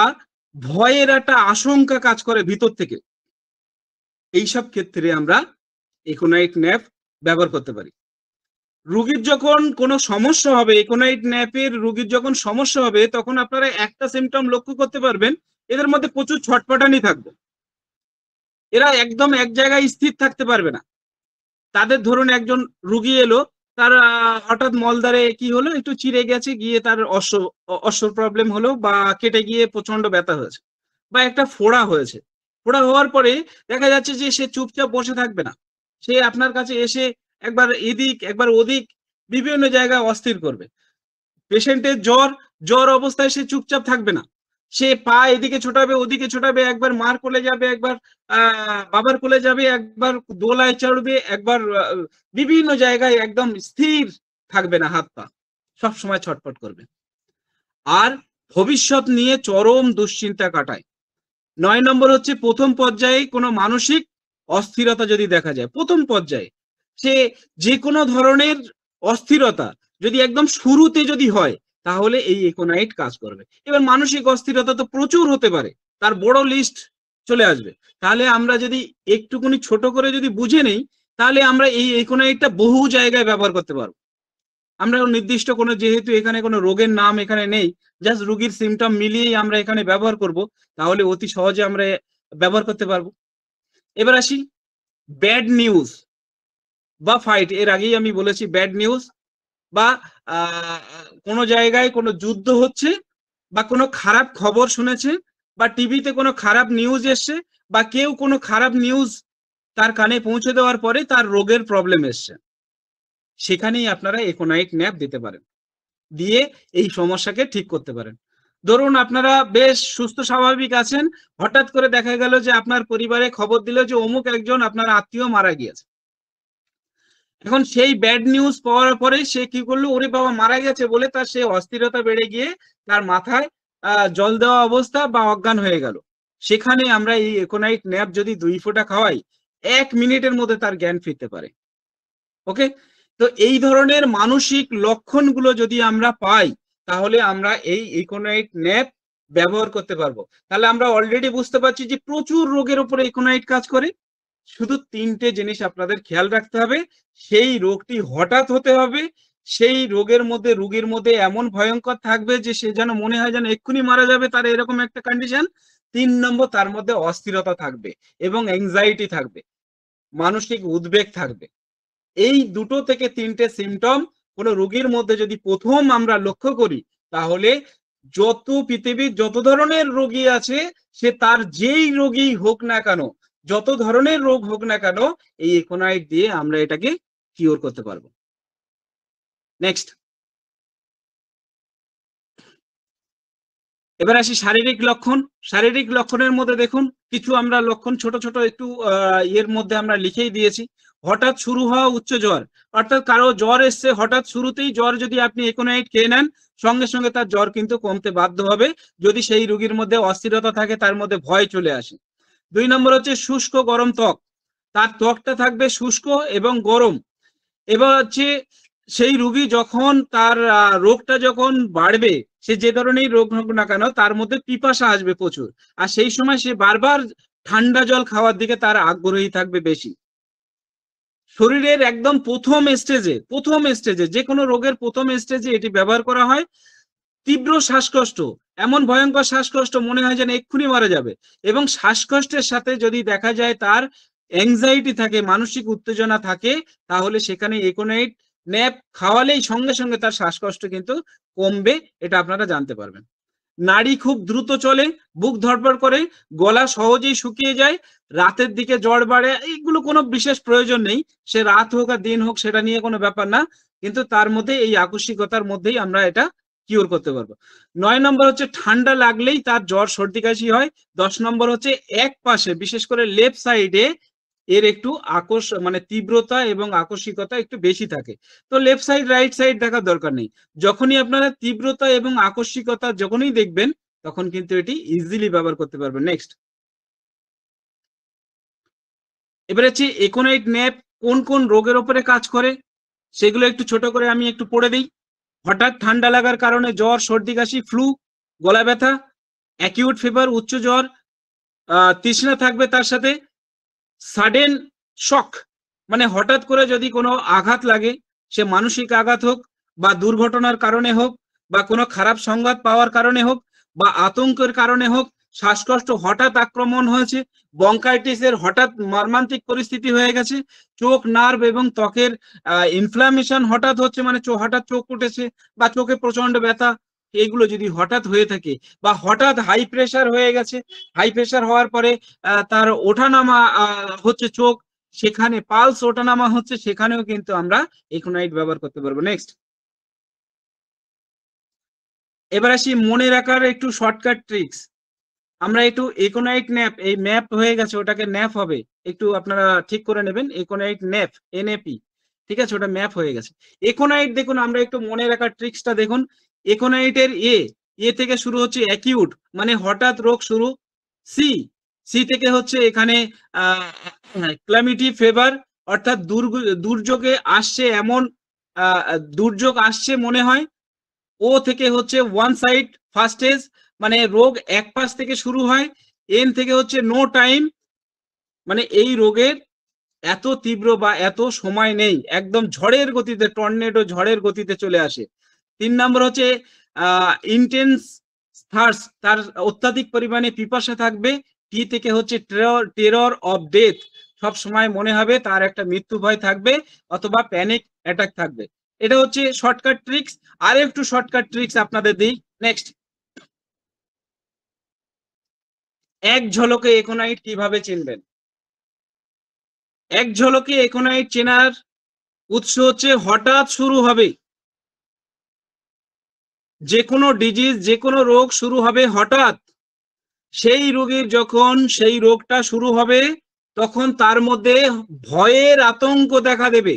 ভয়ের একটা আশঙ্কা কাজ করে ভিতর থেকে। এইসব ক্ষেত্রে আমরা একোনাইট ন্যাপ ব্যবহার করতে পারি। রোগীর যখন কোনো সমস্যা হবে, একোনাইট ন্যাপের রোগীর যখন সমস্যা হবে, তখন আপনারা একটা সিমটম লক্ষ্য করতে পারবেন, এদের মধ্যে প্রচুর ছটপটানি থাকবে। এরা একদম এক জায়গায় স্থির থাকতে পারবে না। তাদের ধরুন একজন রুগী এলো, তার হঠাৎ মলদ্বারে কি হলো, একটু চিড়ে গেছে, গিয়ে তার অশ্ব প্রবলেম হলো, বা কেটে গিয়ে প্রচন্ড ব্যথা হয়েছে, বা একটা ফোড়া হয়েছে। ফোড়া হওয়ার পরে দেখা যাচ্ছে যে সে চুপচাপ বসে থাকবে না, সে আপনার কাছে এসে একবার এদিক একবার ওদিক বিভিন্ন জায়গায় অস্থির করবে। পেশেন্টের জ্বর অবস্থায় সে চুপচাপ থাকবে না, সে পা এদিকে ছোটাবে ওদিকে ছোটাবে, একবার মার কোলে যাবে, একবার বাবার কোলে যাবে, একবার দোলায় চড়বে, একবার বিভিন্ন জায়গায় একদম স্থির থাকবে না, হাত পা সব সময় ছটফট করবে। আর ভবিষ্যৎ নিয়ে চরম দুশ্চিন্তা কাটায়। 9 নম্বর হচ্ছে প্রথম পর্যায়ে কোনো মানসিক অস্থিরতা যদি দেখা যায়, প্রথম পর্যায়ে সে যে কোনো ধরনের অস্থিরতা যদি একদম শুরুতে যদি হয়, তাহলে এই একোনাইট কাজ করবে। এবার মানসিক অস্থিরতা তো প্রচুর হতে পারে, তার বড় লিস্ট চলে আসবে। তাহলে আমরা যদি একটুখানি ছোট করে যদি বুঝে নেই, তাহলে আমরা এই একোনাইটটা বহু জায়গায় ব্যবহার করতে পারবো। আমরা নির্দিষ্ট কোনো, যেহেতু এখানে কোনো রোগের নাম এখানে নেই, জাস্ট রোগীর সিমটম মিলিয়েই আমরা এখানে ব্যবহার করব, তাহলে অতি সহজে আমরা ব্যবহার করতে পারবো। এবার আসি ব্যাড নিউজ বা ফাইট। এর আগেই আমি বলেছি ব্যাড নিউজ বা কোনো জায়গায় কোনো যুদ্ধ হচ্ছে, বা কোনো খারাপ খবর শুনেছে, বা টিভিতে কোনো খারাপ নিউজ এসছে, বা কেউ কোনো খারাপ নিউজ তার কানে পৌঁছে দেওয়ার পরে তার রোগের প্রবলেম এসছে, সেখানেই আপনারা একোনাইট ন্যাপ দিতে পারেন, দিয়ে এই সমস্যাকে ঠিক করতে পারেন। ধরুন আপনারা বেশ সুস্থ স্বাভাবিক আছেন, হঠাৎ করে দেখা গেল যে আপনার পরিবারে খবর দিল যে অমুক একজন আপনার আত্মীয় মারা গিয়েছে। এখন সেই ব্যাড নিউজ পাওয়ার পরে সে কি করলো, ওরে বাবা মারা গেছে বলে তার সেই অস্থিরতা বেড়ে গিয়ে তার মাথায় জল দেওয়া অবস্থা বা অজ্ঞান হয়ে গেল। সেখানে আমরা এই একোনাইট ন্যাপ যদি 2 ফোঁটা খাওয়াই, 1 মিনিটের মধ্যে তার জ্ঞান ফিরতে পারে। ওকে, তো এই ধরনের মানসিক লক্ষণগুলো যদি আমরা পাই, তাহলে আমরা এই একোনাইট ন্যাপ ব্যবহার করতে পারবো। তাহলে আমরা অলরেডি বুঝতে পারছি যে প্রচুর রোগের উপরে একোনাইট কাজ করে। শুধু 3টে জিনিস আপনাদের খেয়াল রাখতে হবে। সেই রোগটি হঠাৎ হতে হবে, সেই রোগের মধ্যে রোগীর মধ্যে এমন ভয়ঙ্কর থাকবে যে সে যেন মনে হয় যেন এক্ষুনি মারা যাবে, তার এরকম একটা কন্ডিশন। 3 নম্বর, তার মধ্যে অস্থিরতা থাকবে এবং অ্যাংজাইটি থাকবে, মানসিক উদ্বেগ থাকবে। এই 2 থেকে 3টে সিমটম কোনো রোগীর মধ্যে যদি প্রথম আমরা লক্ষ্য করি, তাহলে যত পৃথিবীর যত ধরনের রোগী আছে, সে তার যেই রোগী হোক না কেন, যত ধরনের রোগ হোক না কেন, এই একোনাইট দিয়ে আমরা এটাকে কিওর করতে পারবো। নেক্সট, এবার আসি শারীরিক লক্ষণ। শারীরিক লক্ষণের মধ্যে দেখুন কিছু আমরা লক্ষণ ছোট ছোট একটু এর মধ্যে আমরা লিখেই দিয়েছি। হঠাৎ শুরু হওয়া উচ্চ জ্বর, অর্থাৎ কারো জ্বর এসছে, হঠাৎ শুরুতেই জ্বর, যদি আপনি একোনাইট খেয়ে নেন, সঙ্গে সঙ্গে তার জ্বর কিন্তু কমতে বাধ্য হবে, যদি সেই রোগীর মধ্যে অস্থিরতা থাকে, তার মধ্যে ভয় চলে আসে। 2 নম্বর হচ্ছে শুষ্ক গরম ত্বক, তার ত্বকটা থাকবে শুষ্ক এবং গরম। এবার হচ্ছে সেই রোগী যখন তার রোগটা যখন বাড়বে, সে যে ধরনের রোগ হোক না কেন, তার মধ্যে পিপাসা আসবে প্রচুর, আর সেই সময় সে বারবার ঠান্ডা জল খাওয়ার দিকে তার আগ্রহী থাকবে বেশি। শরীরের একদম প্রথম স্টেজে যে কোনো রোগের প্রথম স্টেজে এটি ব্যবহার করা হয়। তীব্র শ্বাসকষ্ট, এমন ভয়ঙ্কর শ্বাসকষ্ট মনে হয় যেন এক্ষুনি মারা যাবে, এবং শ্বাসকষ্টের সাথে যদি দেখা যায় তার অ্যাংজাইটি থাকে, মানসিক উত্তেজনা থাকে, তাহলে সেখানে একোনাইট ন্যাপ খাওয়ালেই সঙ্গে সঙ্গে তার শ্বাসকষ্ট কিন্তু কমবে, এটা আপনারা জানতে পারবেন। নাড়ি খুব দ্রুত চলে, বুক ধড়ফড় করে, গলা সহজেই শুকিয়ে যায়, রাতের দিকে জ্বর বাড়ে, এইগুলো কোনো বিশেষ প্রয়োজন নেই, সে রাত হোক আর দিন হোক সেটা নিয়ে কোনো ব্যাপার না, কিন্তু তার মধ্যে এই আকস্মিকতার মধ্যেই আমরা এটা কিওর করতে পারবো। 9 নম্বর হচ্ছে ঠান্ডা লাগলেই তার জ্বর সর্দি কাশি হয়। 10 নম্বর হচ্ছে এক পাশে, বিশেষ করে লেফট সাইডে এর একটু মানে তীব্রতা এবং আকস্মিকতা একটু বেশি থাকে। তো লেফট সাইড রাইট সাইড দেখার দরকার নেই, যখনই আপনারা তীব্রতা এবং আকস্মিকতা যখনই দেখবেন তখন কিন্তু এটি ইজিলি ব্যবহার করতে পারবেন। নেক্সট, এবার হচ্ছে একোনাইট ন্যাপ কোন কোন রোগের উপরে কাজ করে সেগুলো একটু ছোট করে আমি একটু পড়ে দিই। হঠাৎ ঠান্ডা লাগার কারণে জ্বর, সর্দি কাশি, ফ্লু, গলা ব্যথা, অ্যাকিউট ফিভার, উচ্চ জ্বর, তৃষ্ণা থাকবে, তার সাথে সাডেন শক মানে হঠাৎ করে যদি কোনো আঘাত লাগে, সে মানসিক আঘাত হোক বা দুর্ঘটনার কারণে হোক বা কোনো খারাপ সংবাদ পাওয়ার কারণে হোক বা আতঙ্কের কারণে হোক, শ্বাসকষ্ট হঠাৎ আক্রমণ হয়েছে, বঙ্কাইটিসের হঠাৎ মর্মান্তিক পরিস্থিতি হয়ে গেছে, চোখ, নার্ভ এবং ত্বকের ইনফ্লামেশন হঠাৎ হচ্ছে, মানে হঠাৎ চোখ উঠেছে বা চোখে প্রচন্ড ব্যথা, এগুলো যদি হঠাৎ হয়ে থাকে, বা হঠাৎ হাই প্রেসার হয়ে গেছে, হাই প্রেসার হওয়ার পরে তার ওঠানামা হচ্ছে চোখ, সেখানে পালস ওঠানামা হচ্ছে, সেখানেও কিন্তু আমরা একোনাইট ব্যবহার করতে পারবো। নেক্সট, এবার আসি মনে রাখার একটু শর্টকাট ট্রিক্স। আমরা একটু একোনাইট ন্যাপ, এই ম্যাপ হয়ে গেছে ওটাকে ন্যাপ হবে, একটু আপনারা ঠিক করে নেবেন, একোনাইট ন্যাপ এনএপি, ঠিক আছে, ওটা ম্যাপ হয়ে গেছে। একোনাইট দেখুন, আমরা একটু মনে রাখার ট্রিক্সটা দেখুন। একোনাইটের এ থেকে শুরু হচ্ছে অ্যাকিউট মানে হঠাৎ রোগ শুরু, সি থেকে হচ্ছে এখানে ক্ল্যামিটি ফেভার অর্থাৎ দুর্যোগে আসছে, এমন দুর্যোগ আসছে মনে হয়। ও থেকে হচ্ছে ওয়ান সাইড ফার্স্ট স্টেজ মানে রোগ এক পাশ থেকে শুরু হয়। এন থেকে হচ্ছে নো টাইম মানে এই রোগের এত তীব্র বা এত সময় নেই, একদম ঝড়ের গতিতে, টর্নেডো ঝড়ের গতিতে চলে আসে। 3 নম্বর হচ্ছে ইন্টেন্স থার্স্ট, তার অত্যাধিক পরিমাণে পিপাসা থাকবে। টি থেকে হচ্ছে টেরর অফ ডেথ, সব সময় মনে হবে তার একটা মৃত্যু ভয় থাকবে অথবা প্যানিক অ্যাটাক থাকবে। এটা হচ্ছে শর্টকাট ট্রিক্স। আর একটু শর্টকাট ট্রিক্স আপনাদের দিই। নেক্সট, এক ঝলকে একোনাইট কিভাবে চিনবেন? এক ঝলকে একোনাইট চেনার উৎস হচ্ছে হঠাৎ শুরু হবে, যে কোনো ডিজিজ, যে কোনো রোগ শুরু হবে হঠাৎ। সেই রোগীর যখন সেই রোগটা শুরু হবে তখন তার মধ্যে ভয়ের আতঙ্ক দেখা দেবে,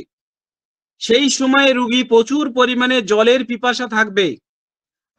সেই সময় রোগী প্রচুর পরিমাণে জলের পিপাসা থাকবে।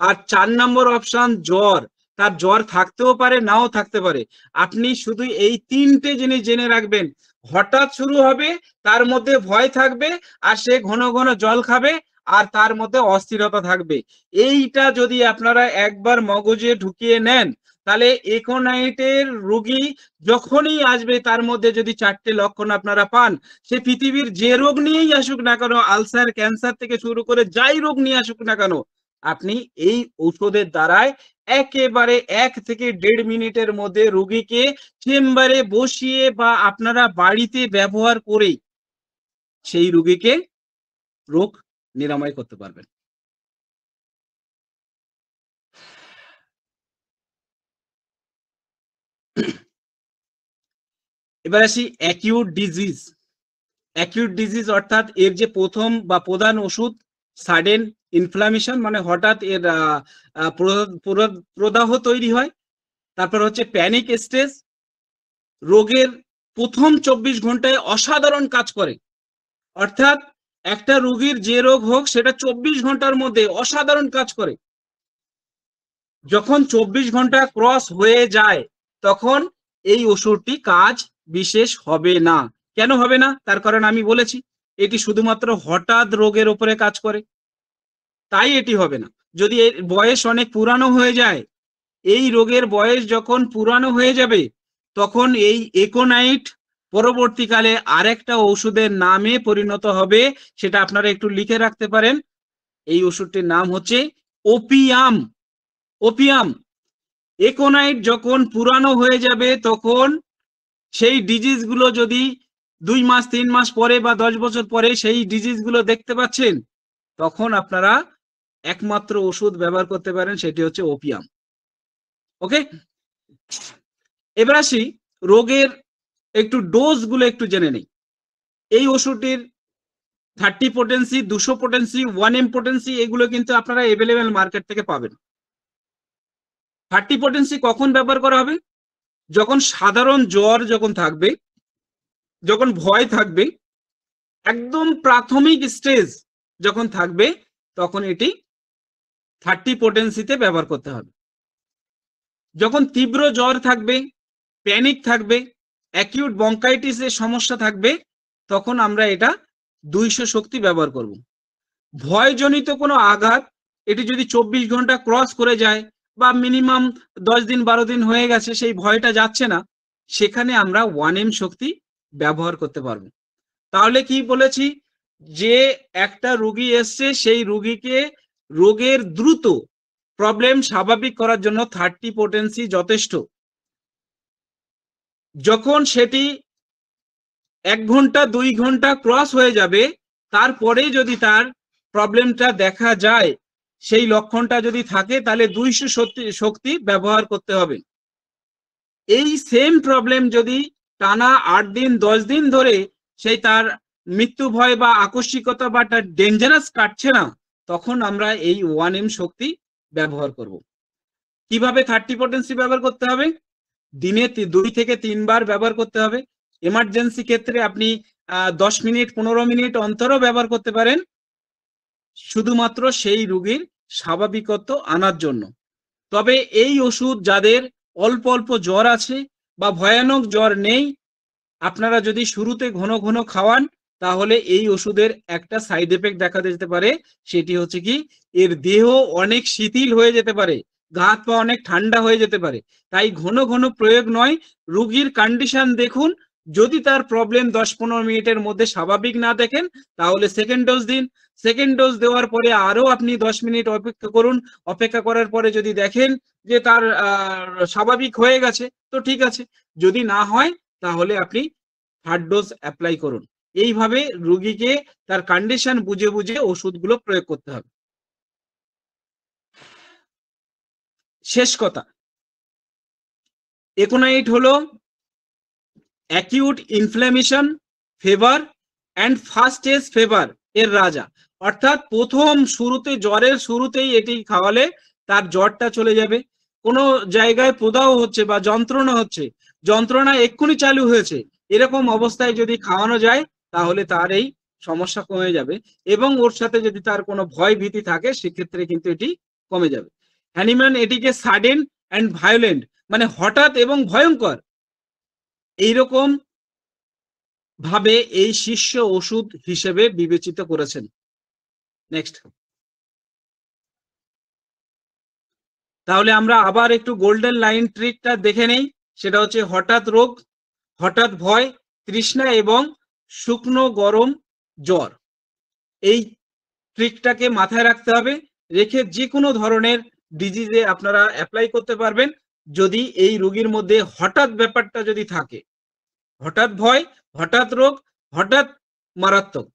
আর 4 নম্বর অপশন জ্বর, তার জ্বর থাকতেও পারে নাও থাকতে পারে। আপনি শুধু এই 3টে জিনিস জেনে রাখবেন, হঠাৎ শুরু হবে, তার মধ্যে ভয় থাকবে, আর সে ঘন ঘন জল খাবে, আর তার মধ্যে অস্থিরতা থাকবে। এইটা যদি আপনারা একবার মগজে ঢুকিয়ে নেন, তাহলে একোনাইটের রোগী যখনই আসবে তার মধ্যে যদি 4টে লক্ষণ আপনারা পান, সে পৃথিবীর যে রোগ নিয়েই আসুক না কেন, আলসার, ক্যান্সার থেকে শুরু করে যাই রোগ নিয়ে আসুক না কেন, আপনি এই ঔষধের দ্বারায় একেবারে 1 থেকে 1.5 মিনিটের মধ্যে রোগীকে চেম্বারে বসিয়ে বা আপনারা বাড়িতে ব্যবহার করে সেই রোগীকে রোগ নিরাময় করতে পারবেন। এবার আসি অ্যাকিউট ডিজিজ। অ্যাকিউট ডিজিজ অর্থাৎ এর যে প্রথম বা প্রধান ওষুধ সাডেন ইনফ্লামেশন মানে হঠাৎ এর প্রদাহ তৈরি হয়। তারপর হচ্ছে প্যানিক স্টেজ, রোগের প্রথম 24 ঘন্টায় অসাধারণ কাজ করে, অর্থাৎ একটা রোগীর যে রোগ হোক সেটা 24 ঘন্টার মধ্যে অসাধারণ কাজ করে। যখন 24 ঘন্টা ক্রস হয়ে যায় তখন এই ওষুধটি কাজ বিশেষ হবে না। কেন হবে না? তার কারণ আমি বলেছি, এটি শুধুমাত্র হঠাৎ রোগের উপরে কাজ করে, তাই এটি হবে না। যদি এর বয়স অনেক পুরানো হয়ে যায়, এই রোগের বয়স যখন পুরানো হয়ে যাবে তখন এই একোনাইট পরবর্তীকালে আরেকটা ওষুধের নামে পরিণত হবে, সেটা আপনারা একটু লিখে রাখতে পারেন। এই ওষুধটির নাম হচ্ছে ওপিয়াম। ওপিয়াম। একোনাইট যখন পুরানো হয়ে যাবে তখন সেই ডিজিজ গুলো যদি 2 মাস 3 মাস পরে বা 10 বছর পরে সেই ডিজিজ গুলো দেখতে পাচ্ছেন, তখন আপনারা একমাত্র ওষুধ ব্যবহার করতে পারেন, সেটি হচ্ছে ওপিয়াম। ওকে, এবার আসি রোগের একটু ডোজ গুলো একটু জেনে নেই। এই ওষুধটির 30 পোটেন্সি, 200 পোটেন্সি, 1M পোটেন্সি এগুলো কিন্তু আপনারা অ্যাভেলেবেল মার্কেট থেকে পাবেন। 30 পোটেন্সি কখন ব্যবহার করা হবে? যখন সাধারণ জ্বর যখন থাকবে, যখন ভয় থাকবে, একদম প্রাথমিক স্টেজ যখন থাকবে, তখন এটি 30 পোটেন্সিতে ব্যবহার করতে হবে। যখন তীব্র জ্বর থাকবে, প্যানিক থাকবে, অ্যাকিউট ব্রঙ্কাইটিসের সমস্যা থাকবে, তখন আমরা এটা 200 শক্তি ব্যবহার করব। ভয়জনিত কোনো আঘাত, এটি যদি 24 ঘন্টা ক্রস করে যায় বা মিনিমাম 10 দিন 12 দিন হয়ে গেছে, সেই ভয়টা যাচ্ছে না, সেখানে আমরা 1M শক্তি ব্যবহার করতে পারবো। তাহলে কি বলেছি, যে একটা রোগী এসছে, সেই রোগীকে রোগের দ্রুত প্রবলেম স্বাভাবিক করার জন্য 30 পোটেন্সি যথেষ্ট। যখন সেটি 1 ঘন্টা 2 ঘন্টা ক্রস হয়ে যাবে, তারপরে যদি তার প্রবলেমটা দেখা যায়, সেই লক্ষণটা যদি থাকে, তাহলে 200 শক্তি ব্যবহার করতে হবে। এই সেম প্রবলেম যদি টানা 8 দিন 10 দিন ধরে সেই তার মৃত্যু ভয় বা আকস্মিকতা বা তার ডেঞ্জারাস কাটছে না, তখন আমরা এই 1M শক্তি ব্যবহার করব। কিভাবে 30 পোটেন্সি ব্যবহার করতে হবে? দিনে 2 থেকে 3 বার ব্যবহার করতে হবে। এমার্জেন্সি ক্ষেত্রে আপনি 10 মিনিট 15 মিনিট অন্তরও ব্যবহার করতে পারেন, শুধুমাত্র সেই রোগীর স্বাভাবিকত্ব আনার জন্য। তবে এই ওষুধ যাদের অল্প অল্প জ্বর আছে বা ভয়ানক জ্বর নেই, আপনারা যদি শুরুতে ঘন ঘন খাওয়ান, তাহলে এই ওষুধের একটা সাইড এফেক্ট দেখা যেতে পারে। সেটি হচ্ছে কি, এর দেহ অনেক শিথিল হয়ে যেতে পারে, গা হাত পা অনেক ঠান্ডা হয়ে যেতে পারে। তাই ঘন ঘন প্রয়োগ নয়, রোগীর কন্ডিশন দেখুন। যদি তার প্রবলেম 10-15 মিনিটের মধ্যে স্বাভাবিক না দেখেন, তাহলে সেকেন্ড ডোজ দিন। সেকেন্ড ডোজ দেওয়ার পরে আরো আপনি 10 মিনিট অপেক্ষা করুন। অপেক্ষা করার পরে যদি দেখেন যে তার স্বাভাবিক হয়ে গেছে, তো ঠিক আছে। যদি না হয়, তাহলে আপনি 3rd ডোজ অ্যাপ্লাই করুন। এইভাবে রোগীকে তার কন্ডিশন বুঝে বুঝে ওষুধগুলো প্রয়োগ করতে হবে। শেষ কথা, একোনাইট হলো acute inflammation, fever and first stage fever এর রাজা। অর্থাৎ প্রথম শুরুতে, জ্বরের শুরুতেই এটি খাওয়ালে তার জ্বরটা চলে যাবে। কোনো জায়গায় প্রদাহ হচ্ছে বা যন্ত্রণা হচ্ছে, যন্ত্রণা এক্ষুনি চালু হয়েছে, এরকম অবস্থায় যদি খাওয়ানো যায়, তাহলে তার এই সমস্যা কমে যাবে। এবং ওর সাথে যদি তার কোনো ভয় ভীতি থাকে, সেক্ষেত্রে কিন্তু এটি কমে যাবে। হ্যানিম্যান এটিকে সাডেন অ্যান্ড ভায়োলেন্ট, মানে হঠাৎ এবং ভয়ঙ্কর, এইরকম ভাবে এই শীর্ষ ওষুধ হিসেবে বিবেচিত করেছেন। নেক্সট। তাহলে আমরা আবার একটু গোল্ডেন লাইন ট্রিকটা দেখে নেই। সেটা হচ্ছে হঠাৎ রোগ, হঠাৎ ভয়, তৃষ্ণা এবং শুকনো গরম জ্বর। এই ট্রিকটাকে মাথায় রাখতে হবে, রেখে যে কোনো ধরনের ডিজিজে আপনারা অ্যাপ্লাই করতে পারবেন, যদি এই রোগীর মধ্যে হঠাৎ ব্যাপারটা যদি থাকে, হঠাৎ ভয়, হঠাৎ রোগ, হঠাৎ মারাত্মক,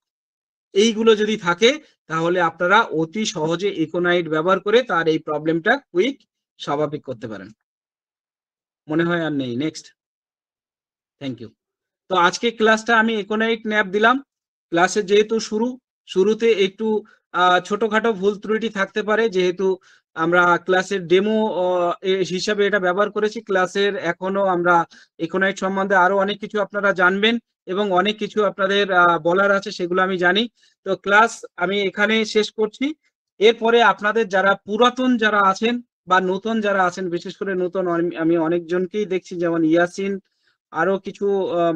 এইগুলো যদি থাকে, তাহলে আপনারা অতি সহজে একোনাইট ব্যবহার করে তার এই প্রবলেমটা কুইক স্বাভাবিক করতে পারেন। মনে হয় আর নেই। নেক্সট। Thank you. তো আজকে ক্লাসটা আমি একোনাইট ন্যাপ দিলাম। ক্লাসে যেহেতু শুরুতে একটু ছোটখাটো ভুল ত্রুটি থাকতে পারে, যেহেতু আমরা ক্লাসের ডেমো হিসাবে এটা ব্যবহার করেছি। ক্লাসের এখনো আমরা একোনাইট সম্বন্ধে আরো অনেক কিছু আপনারা জানবেন এবং অনেক কিছু আপনাদের বলার আছে, সেগুলো আমি জানি। তো ক্লাস আমি এখানে শেষ করছি। এরপরে আপনাদের যারা পুরাতন যারা আছেন বা নতুন যারা আছেন, বিশেষ করে নতুন আমি অনেকজনকেই দেখছি, যেমন ইয়াসিন, আরো কিছু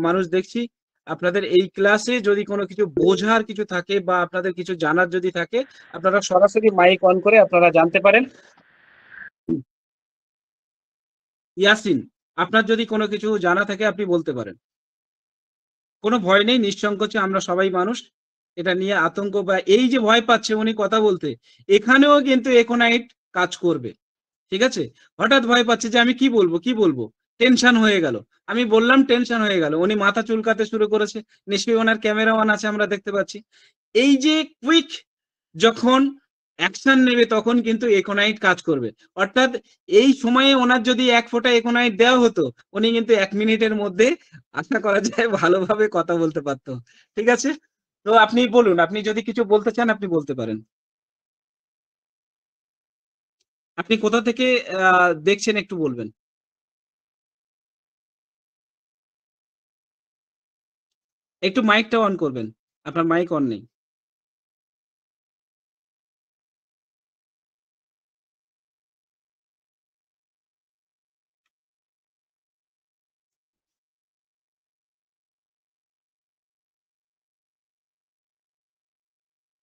মানুষ দেখছি। আপনাদের এই ক্লাসে যদি কোনো কিছু বোঝার কিছু থাকে বা আপনাদের কিছু জানার যদি থাকে, আপনারা সরাসরি মাইক অন করে আপনারা জানতে পারেন। ইয়াসিন, আপনার যদি কোনো কিছু জানা থাকে আপনি বলতে পারেন। কোনো ভয় নেই, নিঃসংকোচে, আমরা সবাই মানুষ। এটা নিয়ে আতঙ্ক বা এই যে ভয় পাচ্ছে উনি কথা বলতে, এখানেও কিন্তু একোনাইট কাজ করবে। ঠিক আছে? হঠাৎ ভয় পাচ্ছে যে আমি কি বলবো, টেনশন হয়ে গেল। আমি বললাম টেনশন হয়ে গেল, উনি মাথা চুলকাতে শুরু করেছে, নিশ্চয়ই ওনার ক্যামেরা অন আছে, আমরা দেখতে পাচ্ছি। এই যে কুইক যখন অ্যাকশন নেবে, তখন কিন্তু একোনাইট কাজ করবে। অর্থাৎ এই সময়ে ওনার যদি 1 ফোঁটা একোনাইট দেওয়া হতো, উনি কিন্তু 1 মিনিটের মধ্যে, আশা করা যায়, ভালোভাবে কথা বলতে পারতো। ঠিক আছে? তো আপনি বলুন, আপনি যদি কিছু বলতে চান আপনি বলতে পারেন। আপনি কোথা থেকে দেখছেন একটু বলবেন। একটু মাইকটা অন করবেন, আপনার মাইক অন নেই।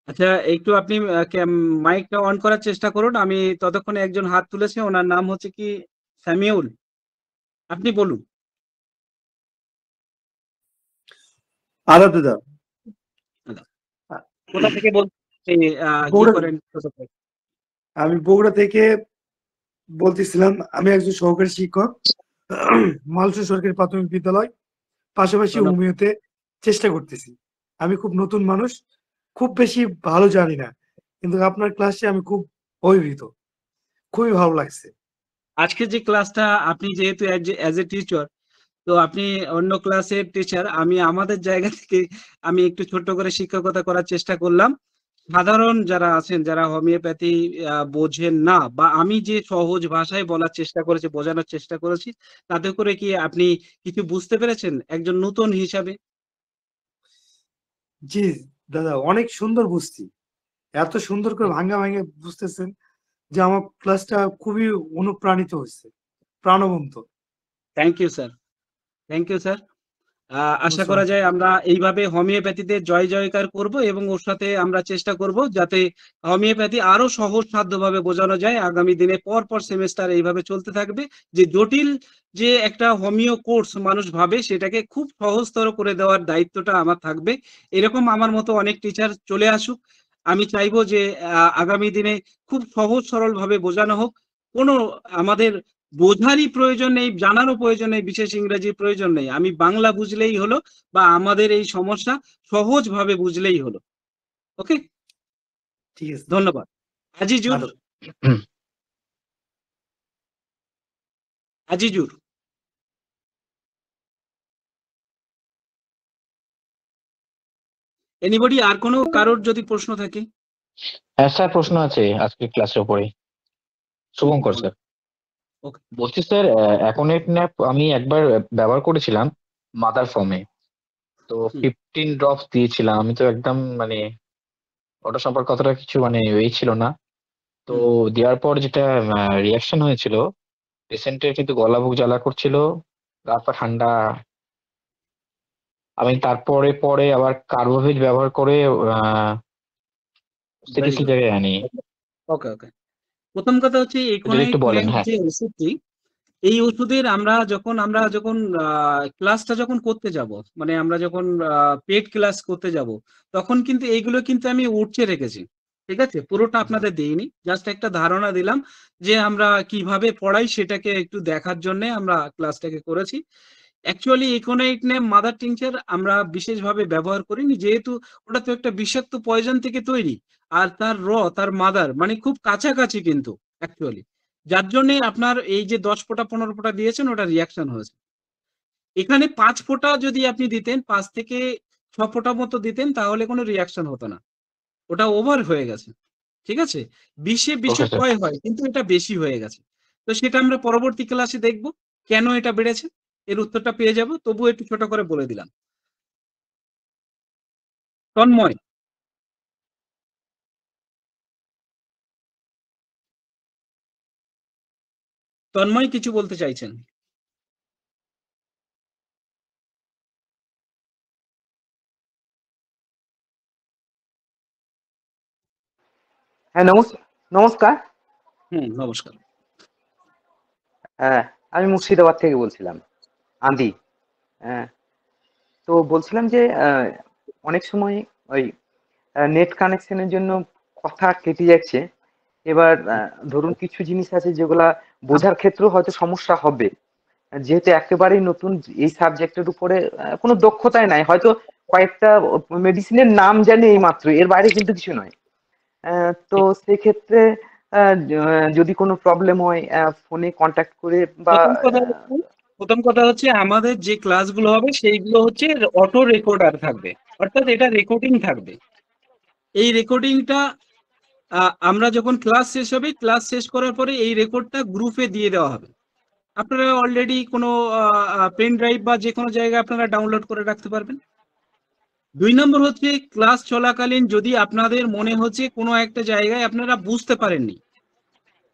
আচ্ছা, একটু আপনি মাইকটা অন করার চেষ্টা করুন। আমি ততক্ষণে একজন হাত তুলেছে, ওনার নাম হচ্ছে কি সামিউল, আপনি বলুন। আদাব দাদা। কোথা থেকে বলছেন, কি বগুড়া, করেন? আমি বগুড়া থেকে বলতেছিলাম। আমি একজন সহকারী শিক্ষক, মালসু সরকারি প্রাথমিক বিদ্যালয়, পাশাপাশি ধন্যবাদ। হোমিওতে চেষ্টা করতেছি। আমি খুব নতুন মানুষ, খুব বেশি ভালো জানি না, কিন্তু আপনার ক্লাসে আমি খুব অভিভূত, খুবই ভালো লাগছে। আজকে যে ক্লাসটা, আপনি যেহেতু অ্যাজ এ টিচার, তো আপনি অন্য ক্লাসের টিচার, আমি আমাদের জায়গা থেকে আমি একটু ছোট্ট করে শিক্ষকতা করার চেষ্টা করলাম। সাধারণ যারা আছেন, যারা হোমিওপ্যাথি বোঝেন না, বা আমি যে সহজ ভাষায় বলার চেষ্টা করেছি, বোঝানোর চেষ্টা করেছি, তাতে করে কি আপনি কিছু বুঝতে পেরেছেন একজন নতুন হিসাবে? জি দাদা, অনেক সুন্দর বুঝছি, এত সুন্দর করে ভাঙ্গা ভাঙ্গে বুঝতেছেন যে আমার ক্লাসটা খুবই অনুপ্রাণিত হয়েছে, প্রাণবন্ত। Thank you sir, thank you sir. আশা করা যায় আমরা এইভাবে হোমিওপ্যাথিতে জয় জয়কার করব, এবং ওর সাথে আমরা চেষ্টা করব যাতে হোমিওপ্যাথি আরো সহজসাধ্যভাবে বোঝানো যায়। আগামী দিনে পর পর সেমেস্টার এইভাবে চলতে থাকবে, যে জটিল যে একটা হোমিও কোর্স মানুষ ভাবে, সেটাকে খুব সহজতর করে দেওয়ার দায়িত্বটা আমার থাকবে। এরকম আমার মতো অনেক টিচার চলে আসুক। আমি চাইবো যে আগামী দিনে খুব সহজ সরল ভাবে বোঝানো হোক। কোনো আমাদের বোঝারই প্রয়োজন নেই, জানারও প্রয়োজন নেই, বিশেষ ইংরেজির প্রয়োজন নেই। আমি বাংলা বুঝলেই হলো, বা আমাদের এই সমস্যা সহজভাবে বুঝলেই হলো। ওকে, ঠিক আছে, ধন্যবাদ। আজিজুর, আদাব। আজিজুর, এনিবডি, আর কোনো কারোর যদি প্রশ্ন থাকে? হ্যাঁ স্যার, প্রশ্ন আছে আজকের ক্লাসের উপরে। Shubhankar sir okay. বলছি স্যার, অ্যাকোনেট ন্যাপ আমি একবার ব্যবহার করেছিলাম মাদার ফর্মে, তো 15 ড্রপস দিয়েছিলাম আমি, তো একদম মানে ওটা সম্পর্কে কতটা কিছু মানে এই ছিল না। তো দেওয়ার পর যেটা রিয়াকশন হয়েছিল, পেশেন্টের কিন্তু গলা বুক জ্বালা করছিল, গা পা ঠান্ডা। আমি তারপরে পরে আবার কার্বোভেজ ব্যবহার করে স্থিতিশীল জায়গায় আনি। ওকে ওকে, প্রথম কথা হচ্ছে যদি একটু ইকোনাইট বলেন। হ্যাঁ যে ওষুধটি, এই ওষুধের আমরা যখন ক্লাসটা যখন করতে যাব, মানে আমরা যখন পেড ক্লাস করতে যাব, তখন কিন্তু এইগুলো কিন্তু আমি উঠছে রেখেছি। ঠিক আছে, পুরোটা আপনাদের দিইনি, জাস্ট একটা ধারণা দিলাম যে আমরা কিভাবে পড়াই, সেটাকে একটু দেখার জন্য আমরা ক্লাসটাকে করেছি। অ্যাকচুয়ালি ইকোনাইট নেম মাদার টিংচার আমরা বিশেষভাবে ব্যবহার করিনি, যেহেতু ওটা তো একটা বিষাক্ত পয়জন থেকে তৈরি, আর তার মাদার মানে খুব কাছাকাছি কিন্তু অ্যাকচুয়ালি, যার জন্য আপনার এই যে 10 ফোঁটা 15 ফোঁটা দিয়েছেন, ওটা রিয়াকশন হয়েছে। এখানে 5 ফোঁটা যদি আপনি দিতেন, 5 থেকে 6 ফোঁটা মতো দিতেন, তাহলে কোনো রিয়াকশন হতো না, ওটা ওভার হয়ে গেছে। ঠিক আছে, বিষে ওকে স্যার। বিষক্ষয় হয়, কিন্তু এটা বেশি হয়ে গেছে। তো সেটা আমরা পরবর্তী ক্লাসে দেখব, কেন এটা বেড়েছে, এর উত্তরটা পেয়ে যাব। তবু একটু ছোট করে বলে দিলাম। তন্ময়, তন্ময় কিছু বলতে চাইছেন? হ্যাঁ, নমস্কার। নমস্কার। হ্যাঁ, আমি মুর্শিদাবাদ থেকে বলছিলাম, আন্দি। হ্যাঁ, তো বলছিলাম যে অনেক সময় ওই নেট কানেকশনের জন্য কথা কেটে যাচ্ছে। এবার ধরুন কিছু জিনিস আছে যেগুলা বোঝার ক্ষেত্রেও হয়তো সমস্যা হবে, যেহেতু একেবারেই নতুন এই সাবজেক্টের উপরে কোনো দক্ষতাই নাই, হয়তো কয়েকটা মেডিসিনের নাম জানি এই মাত্র, এর বাইরে কিন্তু কিছু নয়। তো সেক্ষেত্রে যদি কোনো প্রবলেম হয় ফোনে কন্ট্যাক্ট করে বা প্রথম কথা হচ্ছে আমাদের যে ক্লাসগুলো হবে সেইগুলো হচ্ছে অটো রেকর্ডার থাকবে, অর্থাৎ এটা রেকর্ডিং থাকবে। এই রেকর্ডিংটা আমরা যখন ক্লাস শেষ হবে, ক্লাস শেষ করার পরে এই রেকর্ডটা গ্রুপে দিয়ে দেওয়া হবে। আপনারা অলরেডি কোনো পেন ড্রাইভ বা যে কোনো জায়গায় আপনারা ডাউনলোড করে রাখতে পারবেন। 2 নম্বর হচ্ছে ক্লাস চলাকালীন যদি আপনাদের মনে হচ্ছে কোনো একটা জায়গায় আপনারা বুঝতে পারেননি,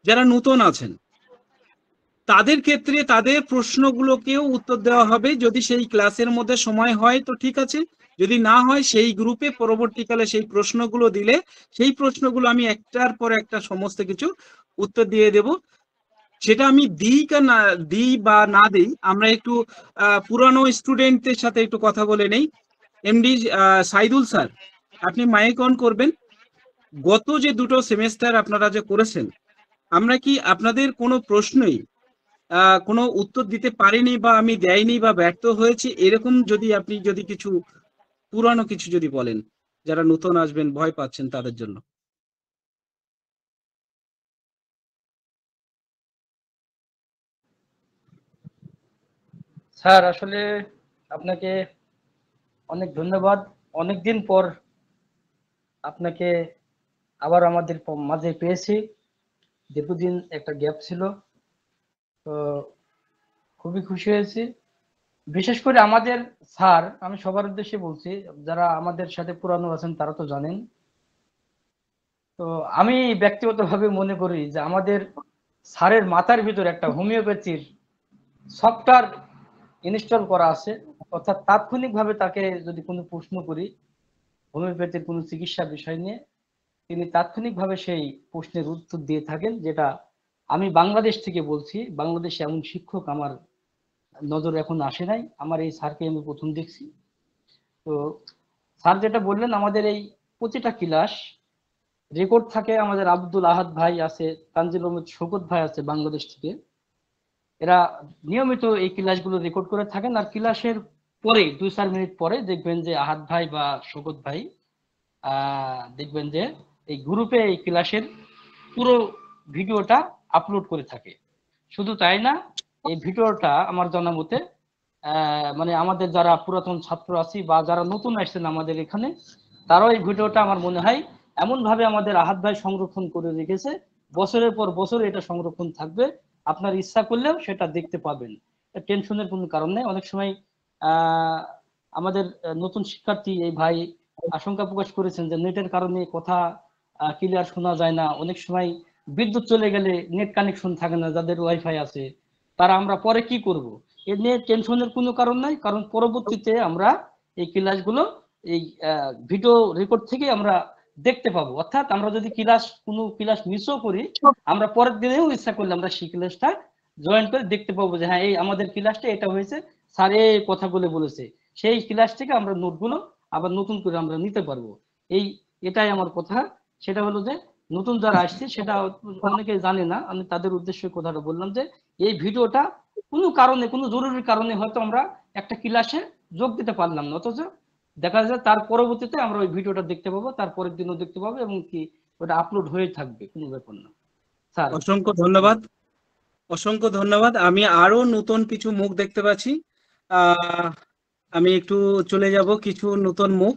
যারা নতুন আছেন তাদের ক্ষেত্রে তাদের প্রশ্নগুলোকেও উত্তর দেওয়া হবে। যদি সেই ক্লাসের মধ্যে সময় হয় তো ঠিক আছে, যদি না হয় সেই গ্রুপে পরবর্তীকালে সেই প্রশ্নগুলো দিলে সেই প্রশ্নগুলো আমি একটার পর একটা সমস্ত কিছু উত্তর দিয়ে দেব। সেটা আমি দিই বা না দিই, আমরা একটু পুরানো স্টুডেন্টদের সাথে একটু কথা বলে নেই। এমডি সাইদুল স্যার, আপনি মাইক অন করবেন। গত যে 2টো সেমেস্টার আপনারা যে করেছেন, আমরা কি আপনাদের কোনো প্রশ্নই কোনো উত্তর দিতে পারিনি বা আমি দেয়নি বা ব্যর্থ হয়েছি, এরকম যদি আপনি যদি কিছু পুরানো কিছু যদি বলেন, যারা নতুন আসবেন ভয় পাচ্ছেন তাদের জন্য। স্যার আসলে আপনাকে অনেক ধন্যবাদ। অনেকদিন পর আপনাকে আবার আমাদের মাঝে পেয়েছি, দীর্ঘদিন একটা গ্যাপ ছিল, তো খুবই খুশি হয়েছি। বিশেষ করে আমাদের স্যার, আমি সবার উদ্দেশ্যে বলছি, যারা আমাদের সাথে পুরানো আছেন তারা তো জানেন। তো আমি ব্যক্তিগতভাবে মনে করি যে আমাদের স্যারের মাথার ভিতর একটা হোমিওপ্যাথির সফটওয়্যার ইনস্টল করা আছে, অর্থাৎ তাৎক্ষণিকভাবে তাকে যদি কোনো প্রশ্ন করি হোমিওপ্যাথির কোনো চিকিৎসা বিষয় নিয়ে, তিনি তাৎক্ষণিকভাবে সেই প্রশ্নের উত্তর দিয়ে থাকেন। যেটা আমি বাংলাদেশ থেকে বলছি, বাংলাদেশে এমন শিক্ষক আমার নজরে এখন আসে নাই, আমার এই স্যারকে আমি প্রথম দেখছি। তো স্যার যেটা বললেন, আমাদের এই প্রতিটা ক্লাস রেকর্ড থাকে। আমাদের আব্দুল আহাদ ভাই আছে, তানজিল আহমেদ শওকত ভাই আছে বাংলাদেশ থেকে, এরা নিয়মিত এই ক্লাসগুলো রেকর্ড করে থাকেন। আর ক্লাসের পরে 2-4 মিনিট পরে দেখবেন যে আহাদ ভাই বা শওকত ভাই দেখবেন যে এই গ্রুপে এই ক্লাসের পুরো ভিডিওটা আপলোড করে থাকে। শুধু তাই না, এই ভিডিওটা আমার জানা মতে মানে আমাদের যারা পুরাতন ছাত্র আছি বা যারা নতুন আসছেন আমাদের এখানে, তারাও এই ভিডিওটা আমার মনে হয় এমন ভাবে আমাদের আহাদ ভাই সংরক্ষণ করে রেখেছে, বছরের পর বছর এটা সংরক্ষণ থাকবে। আপনার ইচ্ছা করলেও সেটা দেখতে পাবেন, টেনশনের কোনো কারণ নেই। অনেক সময় আমাদের নতুন শিক্ষার্থী এই ভাই আশঙ্কা প্রকাশ করেছেন যে নেটের কারণে কথা ক্লিয়ার শোনা যায় না, অনেক সময় বিদ্যুৎ চলে গেলে নেট কানেকশন থাকে না, যাদের ওয়াইফাই আছে তারা আমরা পরে কি করব। এ নিয়ে টেনশনের কোনো কারণ নাই, কারণ পরবর্তীতে আমরা এই ক্লাসগুলো এই ভিডিও রেকর্ড থেকে আমরা দেখতে পাবো। অর্থাৎ আমরা যদি কোনো ক্লাস মিসও করি, আমরা পরের দিনেও ইচ্ছা করলে আমরা সেই ক্লাসটা জয়েন করে দেখতে পাবো যে হ্যাঁ এই আমাদের ক্লাসটা এটা হয়েছে, স্যার এই কথাগুলো বলেছে। সেই ক্লাস থেকে আমরা নোটগুলো আবার নতুন করে আমরা নিতে পারবো। এটাই আমার কথা। সেটা হলো যে নতুন যারা আসছে, সেটা অনেকে জানে না, আমি তাদের উদ্দেশ্যে কথাটা বললাম যে এই ভিডিওটা কোনো কারণে, কোনো জরুরি কারণে হয়তো আমরা একটা ক্লাসে যোগ দিতে পারলাম না, অথচ দেখা যায় তার পরবর্তীতে আমরা ওই ভিডিওটা দেখতে পাবো, তারপরের দিনও দেখতে পাবো, এবং কি ওটা আপলোড হয়ে থাকবে, কোনো ব্যাপার না। স্যার অসংখ্য ধন্যবাদ, অসংখ্য ধন্যবাদ। আমি আরো নতুন কিছু মুখ দেখতে পাচ্ছি। আমি একটু চলে যাব কিছু নতুন মুখ।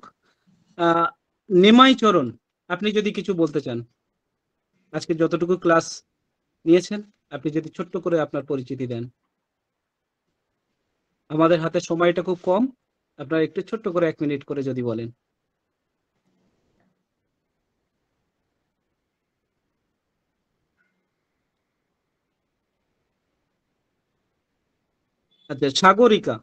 নিমাই চরণ, আপনি যদি কিছু বলতে চান, আজকে যতটুকু ক্লাস নিয়েছেন আপনি যদি ছোট্ট করে আপনার পরিচিতি দেন। আমাদের হাতে সময়টা খুব কম, আপনারা একটু ছোট্ট করে 1 মিনিট করে যদি বলেন। আচ্ছা, সাগরিকা।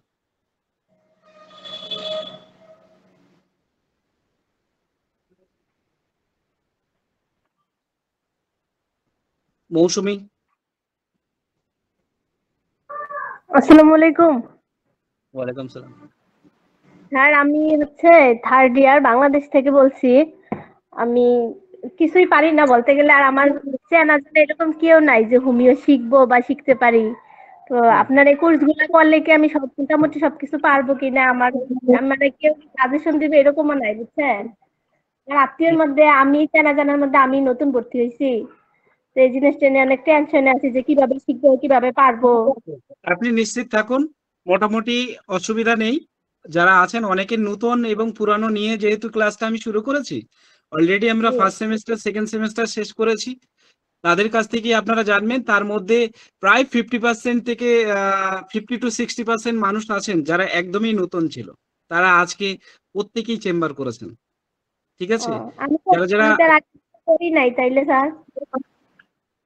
মৌসুমী। আসসালামু আলাইকুম ওয়ালাইকুম সালাম। স্যার, আমি হচ্ছে 3rd ইয়ার বাংলাদেশ থেকে বলছি। আমি কিছুই পারি না বলতে গেলে, আর আমার চেনা জানা এরকম কেউ নাই যে হোমিও শিখবো বা শিখতে পারি। তো আপনার এই কোর্স গুলো করলে কি আমি মোটামুটি সবকিছু পারবো কিনা, আমার মানে কেউ সাজেশন দিবে এরকমও নাই, বুঝছেন। আর আত্মীয়ের মধ্যে আমি চেনা জানার মধ্যে আমি নতুন ভর্তি হয়েছি, তো এই জিনিসটা নিয়ে অনেক টেনশনে আছি যে কিভাবে শিখবো, কিভাবে পারবো। আপনি নিশ্চিত থাকুন, মোটামুটি অসুবিধা নেই। যারা আছেন অনেকে নতুন এবং পুরানো নিয়ে, যেহেতু ক্লাসটা আমি শুরু করেছি অলরেডি, আমরা ফার্স্ট সেমিস্টার সেকেন্ড সেমিস্টার শেষ করেছি, তাদের কাছ থেকে আপনারা জানবেন। তার মধ্যে প্রায় 50% থেকে 50 to 60% মানুষ আছেন যারা একদমই নতুন ছিল। তারা আজকে প্রত্যেকেই চেম্বার করেছেন। ঠিক ও আছে? আমি তো যারা যারা আমি তার আগে করি নাই তাইলে স্যার।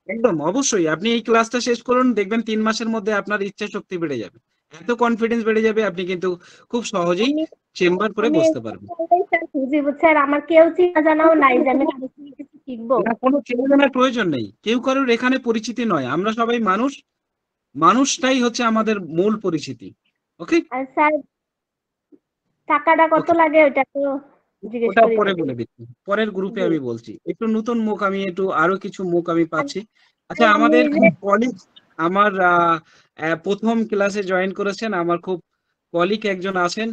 একদম অবশ্যই আপনি এই ক্লাসটা শেষ করুন, দেখবেন 3 মাসের মধ্যে আপনার ইচ্ছা শক্তি বেড়ে যাবে, এত কনফিডেন্স বেড়ে যাবে, আপনি কিন্তু খুব সহজেই আমি চেম্বার করে আমি বসতে পারবেন। স্যার খুঁজি বুঝছেন, আমার কেউ চিনা জানাও নাই যে আমি কারোর থেকে কিছু শিখবো। না, কোনো চেনা জানার প্রয়োজন নেই, কেউ কারোর এখানে পরিচিতি নয়, আমরা সবাই মানুষ, মানুষটাই হচ্ছে আমাদের মূল পরিচিতি। ওকে আর স্যার টাকাটা কত ওকে, লাগে ওটা তো জিজ্ঞেস ওটা করি পরে নাই। বলে দিচ্ছি, পরের গ্রুপে জি। আমি বলছি। একটু নতুন মুখ আমি একটু আরো কিছু মুখ আমি আর পাচ্ছি। আচ্ছা, আমি আমাদের যে কলিগ, আমার প্রথম ক্লাসে জয়েন করেছেন, আমার খুব কলিগ একজন আছেন,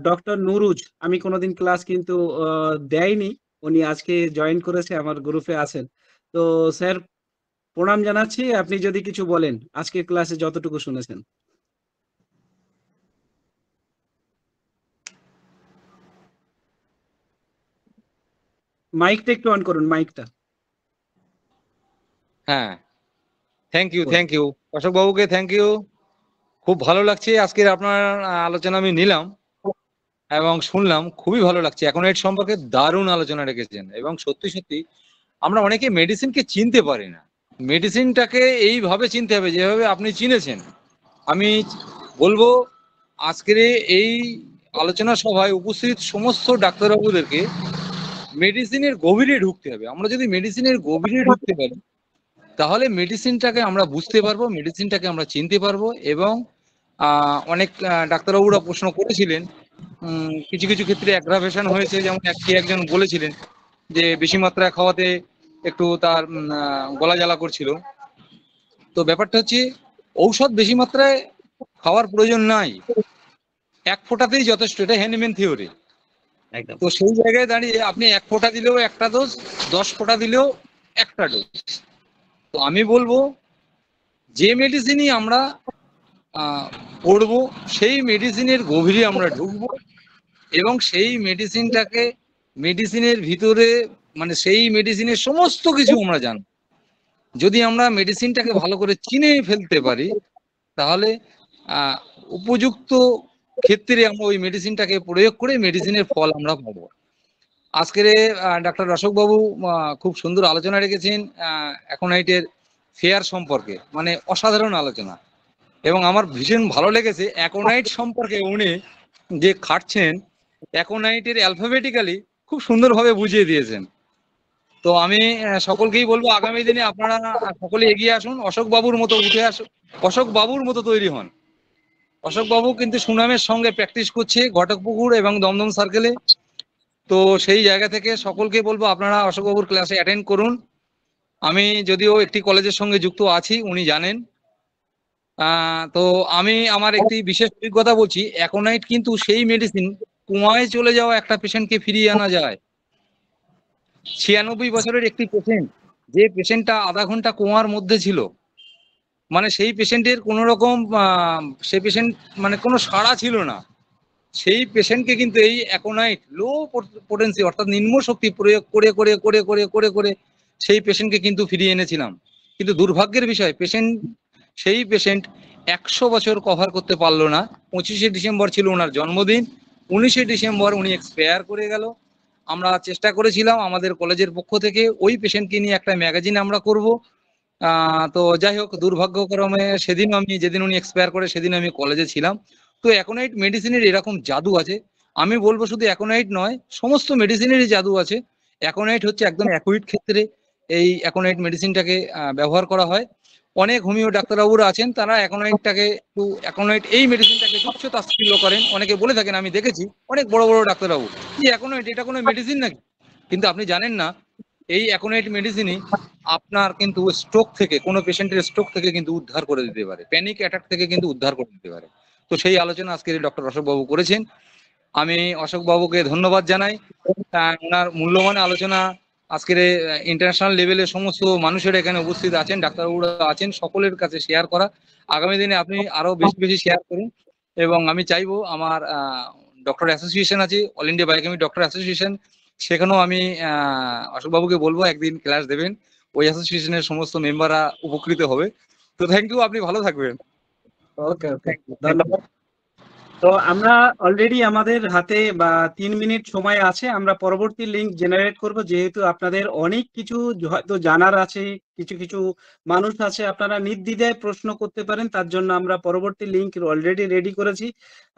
ডক্টর নুরুজ। আমি কোনোদিন ক্লাস কিন্তু দেয়নি, উনি আজকে জয়েন করেছে, আমার গ্রুপে আছেন। তো স্যার প্রণাম জানাচ্ছি, আপনি যদি কিছু বলেন আজকের ক্লাসে যতটুকু শুনেছেন। মাইকটা একটু অন করুন, মাইকটা। হ্যাঁ, থ্যাংক ইউ, বলুন। থ্যাংক ইউ অশোক বাবুকে, থ্যাংক ইউ। খুব ভালো লাগছে আজকের আপনার আলোচনা আমি নিলাম এবং শুনলাম, খুবই ভালো লাগছে। এখন এর সম্পর্কে দারুণ আলোচনা রেখেছেন এবং সত্যি সত্যি আমরা অনেকে মেডিসিনকে চিনতে পারি না। মেডিসিনটাকে এইভাবে চিনতে হবে যেভাবে আপনি চিনেছেন। আমি বলবো আজকের এই আলোচনা সভায় উপস্থিত সমস্ত ডাক্তারবাবুদেরকে মেডিসিনের গভীরে ঢুকতে হবে। আমরা যদি মেডিসিনের গভীরে ঢুকতে পারি তাহলে মেডিসিনটাকে আমরা বুঝতে পারবো, মেডিসিনটাকে আমরা চিনতে পারবো। এবং অনেক ডাক্তারবাবুরা প্রশ্ন করেছিলেন, কিছু কিছু ক্ষেত্রে অ্যাগ্রাভেশন হয়েছে, যেমন একজন বলেছিলেন যে বেশি মাত্রায় খাওয়াতে একটু তার গলা জ্বালা করছিল। তো ব্যাপারটা হচ্ছে ঔষধ বেশি মাত্রায় খাওয়ার প্রয়োজন নাই, এক ফোঁটাতেই যথেষ্ট, এটা হ্যানিম্যান থিওরি। একদম তো সেই জায়গায় দাঁড়িয়ে আপনি 1 ফোঁটা দিলেও একটা ডোজ, 10 ফোঁটা দিলেও একটা ডোজ। তো আমি বলবো যে মেডিসিনই আমরা পড়বো সেই মেডিসিনের গভীরে আমরা ঢুকবো এবং সেই মেডিসিনটাকে, মেডিসিনের ভিতরে মানে সেই মেডিসিনের সমস্ত কিছু আমরা জানবো। যদি আমরা মেডিসিনটাকে ভালো করে চিনে ফেলতে পারি তাহলে উপযুক্ত ক্ষেত্রে আমরা ওই মেডিসিনটাকে প্রয়োগ করে মেডিসিনের ফল আমরা পাবো। আজকের ডাক্তার অশোক বাবু খুব সুন্দর আলোচনা রেখেছেন অ্যাকোনাইটের ফেয়ার সম্পর্কে, মানে অসাধারণ আলোচনা। এবং আমার ভীষণ ভালো লেগেছে অ্যাকোনাইট সম্পর্কে উনি যে খাটছেন, অ্যাকোনাইটের অ্যালফাবেটিক্যালি খুব সুন্দরভাবে বুঝিয়ে দিয়েছেন। তো আমি সকলকেই বলবো আগামী দিনে আপনারা সকলে এগিয়ে আসুন, অশোক বাবুর মতো উঠে আসুন, অশোক বাবুর মতো তৈরি হন। অশোক বাবু কিন্তু সুনামের সঙ্গে প্র্যাকটিস করছে ঘটকপুকুর এবং দমদম সার্কেলে। তো সেই জায়গা থেকে সকলকে বলবো আপনারা অশোক বাবুর ক্লাসে অ্যাটেন্ড করুন। আমি যদিও একটি কলেজের সঙ্গে যুক্ত আছি, উনি জানেন। তো আমি আমার একটি বিশেষ অভিজ্ঞতা বলছি। অ্যাকোনাইট কিন্তু সেই মেডিসিন, কুয়ায় চলে যাওয়া একটা পেশেন্টকে ফিরিয়ে আনা যায়। 96 বছরের একটি পেশেন্ট, যে পেশেন্টটা আধা ঘন্টা কুয়ার মধ্যে ছিল, মানে সেই পেশেন্টের কোনো রকম সে পেশেন্ট মানে কোনো সাড়া ছিল না, সেই পেশেন্টকে কিন্তু এই অ্যাকোনাইট লো পোটেন্সি অর্থাৎ নিম্ন শক্তি প্রয়োগ করে করে করে করে করে করে সেই পেশেন্টকে কিন্তু ফিরিয়ে এনেছিলাম। কিন্তু দুর্ভাগ্যের বিষয় সেই পেশেন্ট 100 বছর কভার করতে পারলো না। 25শে ডিসেম্বর ছিল ওনার জন্মদিন, 19শে ডিসেম্বর উনি এক্সপায়ার করে গেল। আমরা চেষ্টা করেছিলাম আমাদের কলেজের পক্ষ থেকে ওই পেশেন্টকে নিয়ে একটা ম্যাগাজিন আমরা করব। তো যাই হোক, দুর্ভাগ্যক্রমে সেদিন আমি, যেদিন উনি এক্সপায়ার করে সেদিন আমি কলেজে ছিলাম। তো অ্যাকোনাইট মেডিসিনের এরকম জাদু আছে। আমি বলবো শুধু অ্যাকোনাইট নয়, সমস্ত মেডিসিনেরই জাদু আছে। অ্যাকোনাইট হচ্ছে একদম অ্যাকুইট ক্ষেত্রে এই অ্যাকোনাইট মেডিসিনটাকে ব্যবহার করা হয়। অনেক হোমিও ডাক্তারবাবুরা আছেন, তারা অ্যাকোনাইট এই মেডিসিনটাকে তুচ্ছ তাচ্ছিল্য করেন। অনেকে বলে থাকেন, আমি দেখেছি অনেক বড় বড় ডাক্তারবাবু, যে অ্যাকোনাইট এটা কোনো মেডিসিন নাকি? কিন্তু আপনি জানেন না, এই অ্যাকোনাইট মেডিসিনই আপনার কিন্তু স্ট্রোক থেকে, কোনো পেশেন্টের স্ট্রোক থেকে কিন্তু উদ্ধার করে দিতে পারে, প্যানিক অ্যাটাক থেকে কিন্তু উদ্ধার করে দিতে পারে। তো সেই আলোচনা আজকে ডক্টর অশোক বাবু করেছেন। আমি অশোক বাবুকে ধন্যবাদ জানাই। ওনার মূল্যবান আলোচনা আজকের ইন্টারন্যাশনাল লেভেলে সমস্ত মানুষেরা এখানে উপস্থিত আছেন, ডাক্তারবাবুরা আছেন, সকলের কাছে শেয়ার করা। আগামী দিনে আপনি আরো বেশি বেশি শেয়ার করুন। এবং আমি চাইবো আমার ডক্টর অ্যাসোসিয়েশন আছে, all India biochemic doctor association, সেখানেও আমি অশোক বাবুকে বলবো একদিন ক্লাস দেবেন, ওই অ্যাসোসিয়েশনের সমস্ত মেম্বাররা উপকৃত হবে। তো থ্যাংক ইউ, আপনি ভালো থাকবেন। ওকে ওকে, ধন্যবাদ। তো আমরা অলরেডি আমাদের হাতে বা 3 মিনিট সময় আছে, আমরা পরবর্তী লিঙ্ক জেনারেট করব, যেহেতু আপনাদের অনেক কিছু হয়তো জানার আছে, কিছু কিছু মানুষ আছে আপনারা নির্দ্বিধায় প্রশ্ন করতে পারেন, তার জন্য আমরা পরবর্তী লিঙ্ক অলরেডি রেডি করেছি।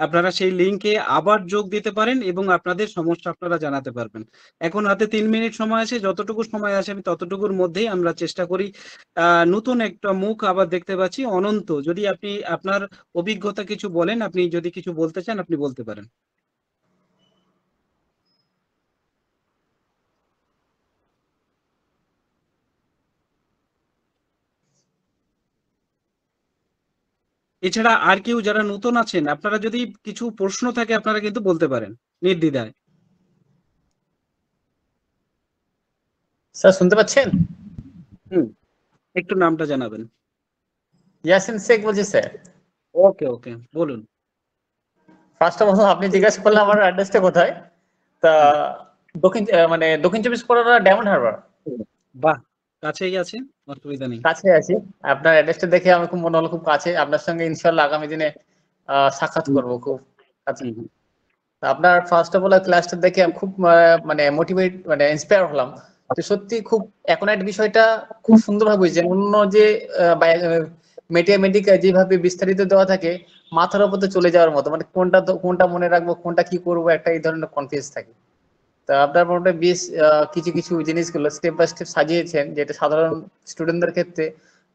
আপনারা সেই লিঙ্কে আবার যোগ দিতে পারেন এবং আপনাদের সমস্যা আপনারা জানাতে পারবেন। এখন হাতে 3 মিনিট সময় আছে, যতটুকু সময় আছে আমি ততটুকুর মধ্যেই আমরা চেষ্টা করি। নতুন একটা মুখ আবার দেখতে পাচ্ছি, অনন্ত। যদি আপনি আপনার অভিজ্ঞতা কিছু বলেন, আপনি যদি কিছু বলতে চান আপনি বলতে পারেন। এছাড়া আর কেউ যারা নতুন আছেন, আপনারা যদি কিছু প্রশ্ন থাকে আপনারা কিন্তু বলতে পারেন নির্দ্বিধায়। স্যার শুনতে পাচ্ছেন? একটু নামটা জানাবেন। ইয়াসিন শেখ বলছি স্যার। ওকে ওকে, বলুন। ফার্স্ট অফ অল আপনি জিজ্ঞাসা করলেন আমার অ্যাড্রেসটা কোথায়, তা দক্ষিণ চব্বিশ পরগনা ডায়মন্ড হারবার। বাহ, কাছেই আছে, অসুবিধা নেই। কাছে আছি, আপনার অ্যাড্রেসটা দেখে আমার খুব মনে হলো খুব কাছে, আপনার সঙ্গে ইনশাআল্লাহ আগামী দিনে সাক্ষাৎ করব খুব কাছে। আপনার ফার্স্ট অফ অল ক্লাসটা দেখে আমি খুব মোটিভেট ইন্সপায়ার হলাম। তো সত্যি খুব অ্যাকোনাইট বিষয়টা খুব সুন্দরভাবে বুঝছেন। অন্য যে মেডিকা যেভাবে বিস্তারিত দেওয়া থাকে মাথার উপর তো চলে যাওয়ার মতো, কোনটা মনে রাখবো কোনটা কি করবো একটা এই ধরনের কনফিউজ থাকে। তা আপনার মোটামুটি বেশ কিছু কিছু জিনিসগুলো স্টেপ বাই স্টেপ সাজিয়েছেন, যেটা সাধারণ স্টুডেন্টদের ক্ষেত্রে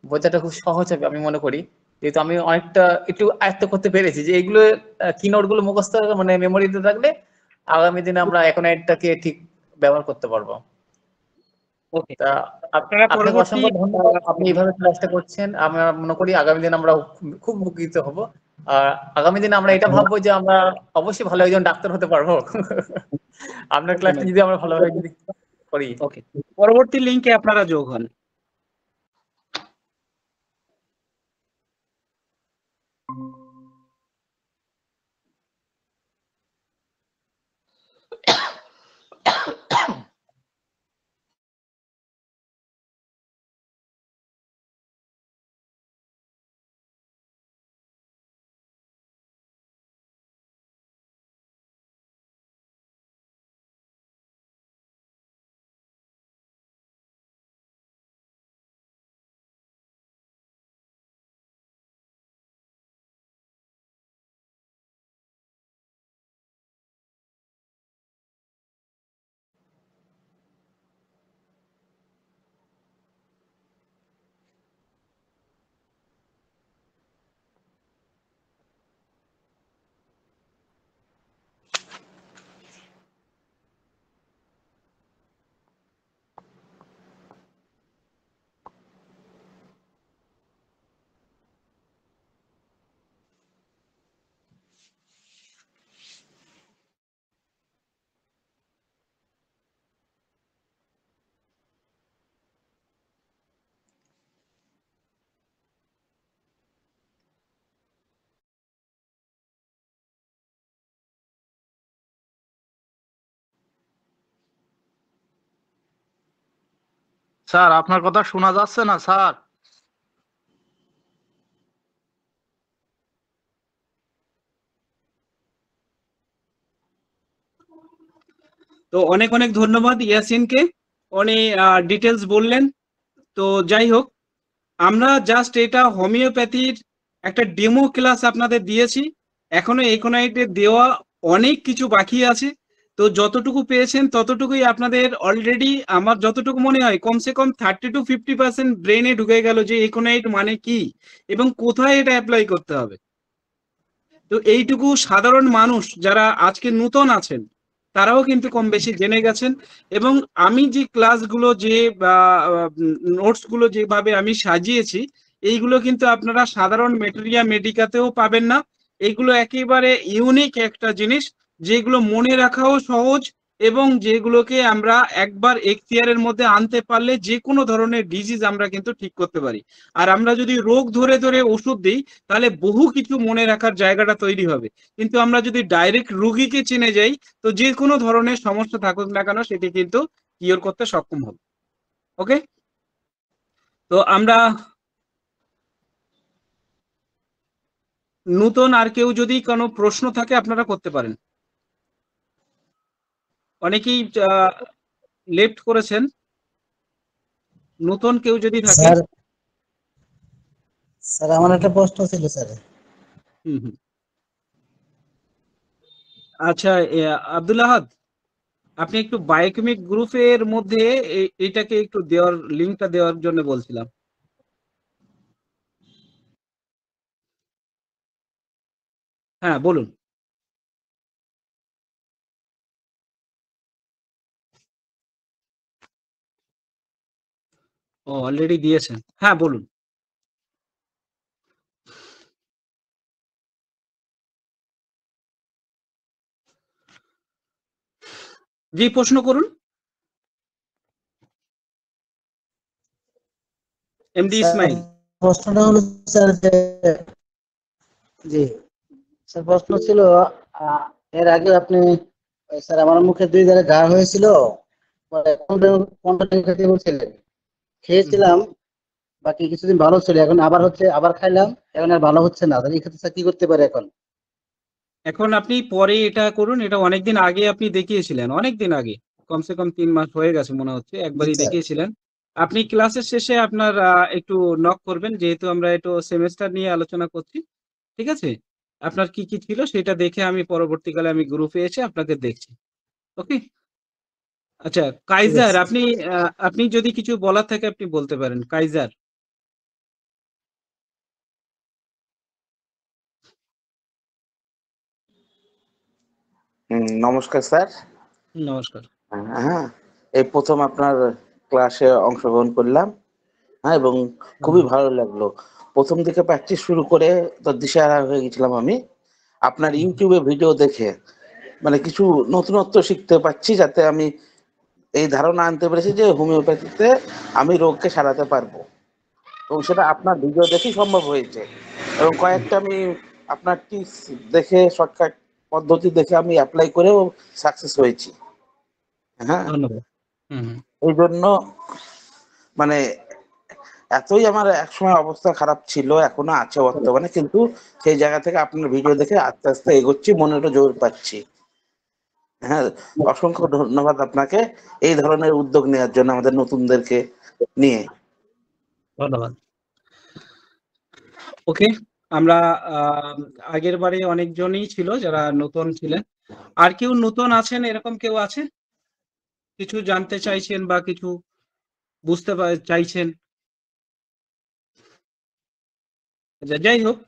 বোঝাটা খুব সহজ হবে আমি মনে করি। যেহেতু আমি অনেকটা একটু আয়ত্ত করতে পেরেছি যে এইগুলো কিনোট গুলো মুখস্থ মেমোরিতে থাকলে আগামী দিনে আমরা অ্যাকোনাইটটাকে ঠিক ব্যবহার করতে পারবো। তা আপনাকে অসংখ্য ধন্যবাদ, আপনি এইভাবে ক্লাসটা করছেন। আমরা মনে করি আগামী দিন আমরা খুব উপকৃত হব। আর আগামী দিনে আমরা এটা ভাববো যে আমরা অবশ্যই ভালো একজন ডাক্তার হতে পারবো আপনার ক্লাসটা যদি আমরা ভালোভাবে যদি করি। ওকে, পরবর্তী লিংকে আপনারা যোগ হন। স্যার আপনার কথা শোনা যাচ্ছে না স্যার। তো অনেক অনেক ধন্যবাদ ইয়াসিনকে, উনি ডিটেলস বললেন। তো যাই হোক, আমরা জাস্ট এটা হোমিওপ্যাথির একটা ডেমো ক্লাস আপনাদের দিয়েছি, এখনো একোনাইটে দেওয়া অনেক কিছু বাকি আছে। তো যতটুকু পেয়েছেন ততটুকুই আপনাদের অলরেডি, আমার যতটুকু মনে হয় কমসে কম 30 to 50% ব্রেনে ঢুকে গেল যে একোনাইট মানে কি এবং কোথায় এটা অ্যাপ্লাই করতে হবে। তো এইটুকু সাধারণ মানুষ যারা আজকে নতুন আছেন তারাও কিন্তু কম বেশি জেনে গেছেন। এবং আমি যে ক্লাসগুলো যে নোটস গুলো যেভাবে আমি সাজিয়েছি, এইগুলো কিন্তু আপনারা সাধারণ মেডিকাতেও পাবেন না। এইগুলো একেবারে ইউনিক একটা জিনিস, যেগুলো মনে রাখাও সহজ এবং যেগুলোকে আমরা একবার এখতিয়ারের মধ্যে আনতে পারলে যে কোনো ধরনের ডিজিজ আমরা কিন্তু ঠিক করতে পারি। আর আমরা যদি রোগ ধরে ধরে ওষুধ দিই তাহলে বহু কিছু মনে রাখার জায়গাটা তৈরি হবে, কিন্তু আমরা যদি ডাইরেক্ট রোগীকে চিনে যাই তো যে কোনো ধরনের সমস্যা থাকুক না কেন সেটি কিন্তু কিওর করতে সক্ষম হবে। ওকে, তো আমরা নতুন আর কেউ যদি কোনো প্রশ্ন থাকে আপনারা করতে পারেন। অনেকেই লেফট করেছেন, নতুন কেউ যদি থাকে। স্যার স্যার আমার একটা প্রশ্ন ছিল স্যার। হুম হুম। আচ্ছা আব্দুল আহাদ, আপনি একটু বায়োকেমিক গ্রুপের মধ্যে এটাকে একটু দেওয়ার লিঙ্কটা দেওয়ার জন্য বলছিলাম। হ্যাঁ বলুন। ও অলরেডি দিয়েছেন, হ্যাঁ বলুন। জি প্রশ্ন করুন এমডি ইসমাইল। প্রশ্নটা হলো স্যার যে জি স্যার প্রশ্ন ছিল এর আগে আপনি স্যার আমার মুখে 2 জায়গায় ঘা হয়েছিল, কোনটা খেতে বলছিলেন, খেয়েছিলাম বাকি কিছুদিন ভালো ছিল, এখন আবার হচ্ছে, আবার খাইলাম, এখন আর ভালো হচ্ছে না, তাহলে এক্ষেত্রে স্যার কি করতে পারে এখন? এখন আপনি পরে এটা করুন, এটা অনেকদিন আগে আপনি দেখিয়েছিলেন, অনেকদিন আগে, কমসে কম 3 মাস হয়ে গেছে মনে হচ্ছে, একবারই দেখিয়েছিলেন। আপনি ক্লাসের শেষে আপনার একটু নক করবেন, যেহেতু আমরা একটু সেমেস্টার নিয়ে আলোচনা করছি, ঠিক আছে? আপনার কি কি ছিল সেটা দেখে আমি পরবর্তীকালে আমি গ্রুপে এসে আপনাকে দেখছি। ওকে। আচ্ছা কাইজার, আপনি যদি কিছু বলার থাকে আপনি বলতে পারেন। কাইজার। নমস্কার স্যার। নমস্কার। হ্যাঁ, এই প্রথম আপনার ক্লাসে অংশগ্রহণ করলাম, হ্যাঁ, এবং খুবই ভালো লাগলো। প্রথম দিকে প্র্যাকটিস শুরু করে তো দিশেহারা হয়ে গেছিলাম আমি। আপনার ইউটিউবে ভিডিও দেখে মানে কিছু নতুনত্ব শিখতে পারছি, যাতে আমি এই ধারণা আনতে পেরেছি যে হোমিওপ্যাথিতে আমি রোগকে সারাতে পারবো, এবং সেটা আপনার ভিডিও দেখেই সম্ভব হয়েছে। এবং কয়েকটা আমি আপনার টিপস দেখে, শর্টকাট পদ্ধতি দেখে আমি অ্যাপ্লাই করেও সাকসেস হয়েছি। হ্যাঁ, ধন্যবাদ। এই জন্য মানে এতই আমার একসময় অবস্থা খারাপ ছিল, এখনো আছে বর্তমানে, কিন্তু সেই জায়গা থেকে আপনার ভিডিও দেখে আস্তে আস্তে এগোচ্ছি, মনে একটু জোর পাচ্ছি। হ্যাঁ, অসংখ্য ধন্যবাদ আপনাকে এই ধরনের উদ্যোগ নেওয়ার জন্য আমাদের নতুনদেরকে নিয়ে। ধন্যবাদ। ওকে, আমরা আগের বারে অনেকজনই ছিল যারা নতুন ছিলেন। আর কেউ নতুন আছেন, এরকম কেউ আছে কিছু জানতে চাইছেন বা কিছু বুঝতে চাইছেন? যাই হোক,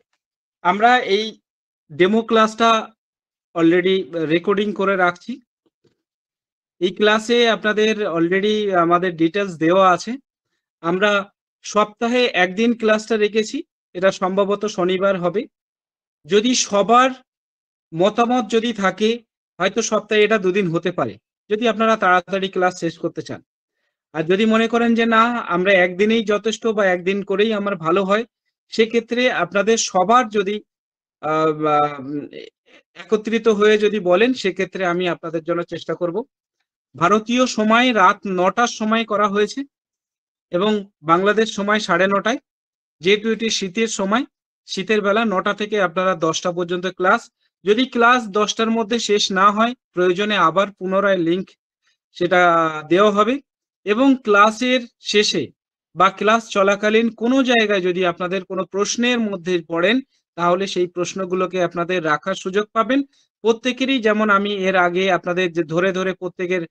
আমরা এই ডেমো ক্লাসটা অলরেডি রেকর্ডিং করে রাখছি। এই ক্লাসে আপনাদের অলরেডি আমাদের ডিটেলস দেওয়া আছে। আমরা সপ্তাহে একদিন ক্লাসটা রেখেছি, এটা সম্ভবত শনিবার হবে। যদি সবার মতামত যদি থাকে, হয়তো সপ্তাহে এটা 2 দিন হতে পারে, যদি আপনারা তাড়াতাড়ি ক্লাস শেষ করতে চান। আর যদি মনে করেন যে না, আমরা একদিনেই যথেষ্ট বা একদিন করেই আমার ভালো হয়, সেক্ষেত্রে আপনাদের সবার যদি একত্রিত হয়ে যদি বলেন, সেক্ষেত্রে আমি আপনাদের জন্য চেষ্টা করব। ভারতীয় সময় রাত 9টার সময় করা হয়েছে এবং বাংলাদেশ সময় 9:30টায়। যেহেতু এটি শীতের সময়, শীতের বেলা 9টা থেকে আপনারা 10টা পর্যন্ত ক্লাস। যদি ক্লাস 10টার মধ্যে শেষ না হয়, প্রয়োজনে আবার পুনরায় লিংক সেটা দেওয়া হবে। এবং ক্লাসের শেষে বা ক্লাস চলাকালীন কোনো জায়গায় যদি আপনাদের কোনো প্রশ্নের মধ্যে পড়েন, তাহলে সেই প্রশ্নগুলোকে আপনাদের রাখার সুযোগ পাবেন। প্রত্যেকেরই, যেমন আমি এর আগে আপনাদের যে ধরে ধরে প্রত্যেকের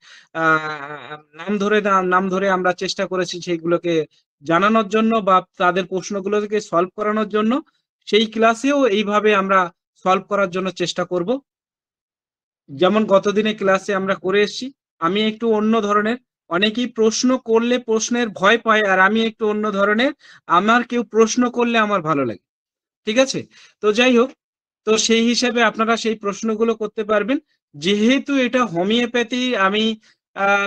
নাম ধরে আমরা চেষ্টা করেছি সেইগুলোকে জানানোর জন্য বা তাদের প্রশ্নগুলোকে সলভ করানোর জন্য, সেই ক্লাসেও এইভাবে আমরা সলভ করার জন্য চেষ্টা করব। যেমন গতদিনে ক্লাসে আমরা করে এসেছি। আমি একটু অন্য ধরনের, অনেকেই প্রশ্ন করলে প্রশ্নের ভয় পায়, আর আমি একটু অন্য ধরনের, আমার কেউ প্রশ্ন করলে আমার ভালো লাগে, ঠিক আছে? তো যাই হোক, তো সেই হিসাবে আপনারা সেই প্রশ্নগুলো করতে পারবেন। যেহেতু এটা হোমিওপ্যাথি, আমি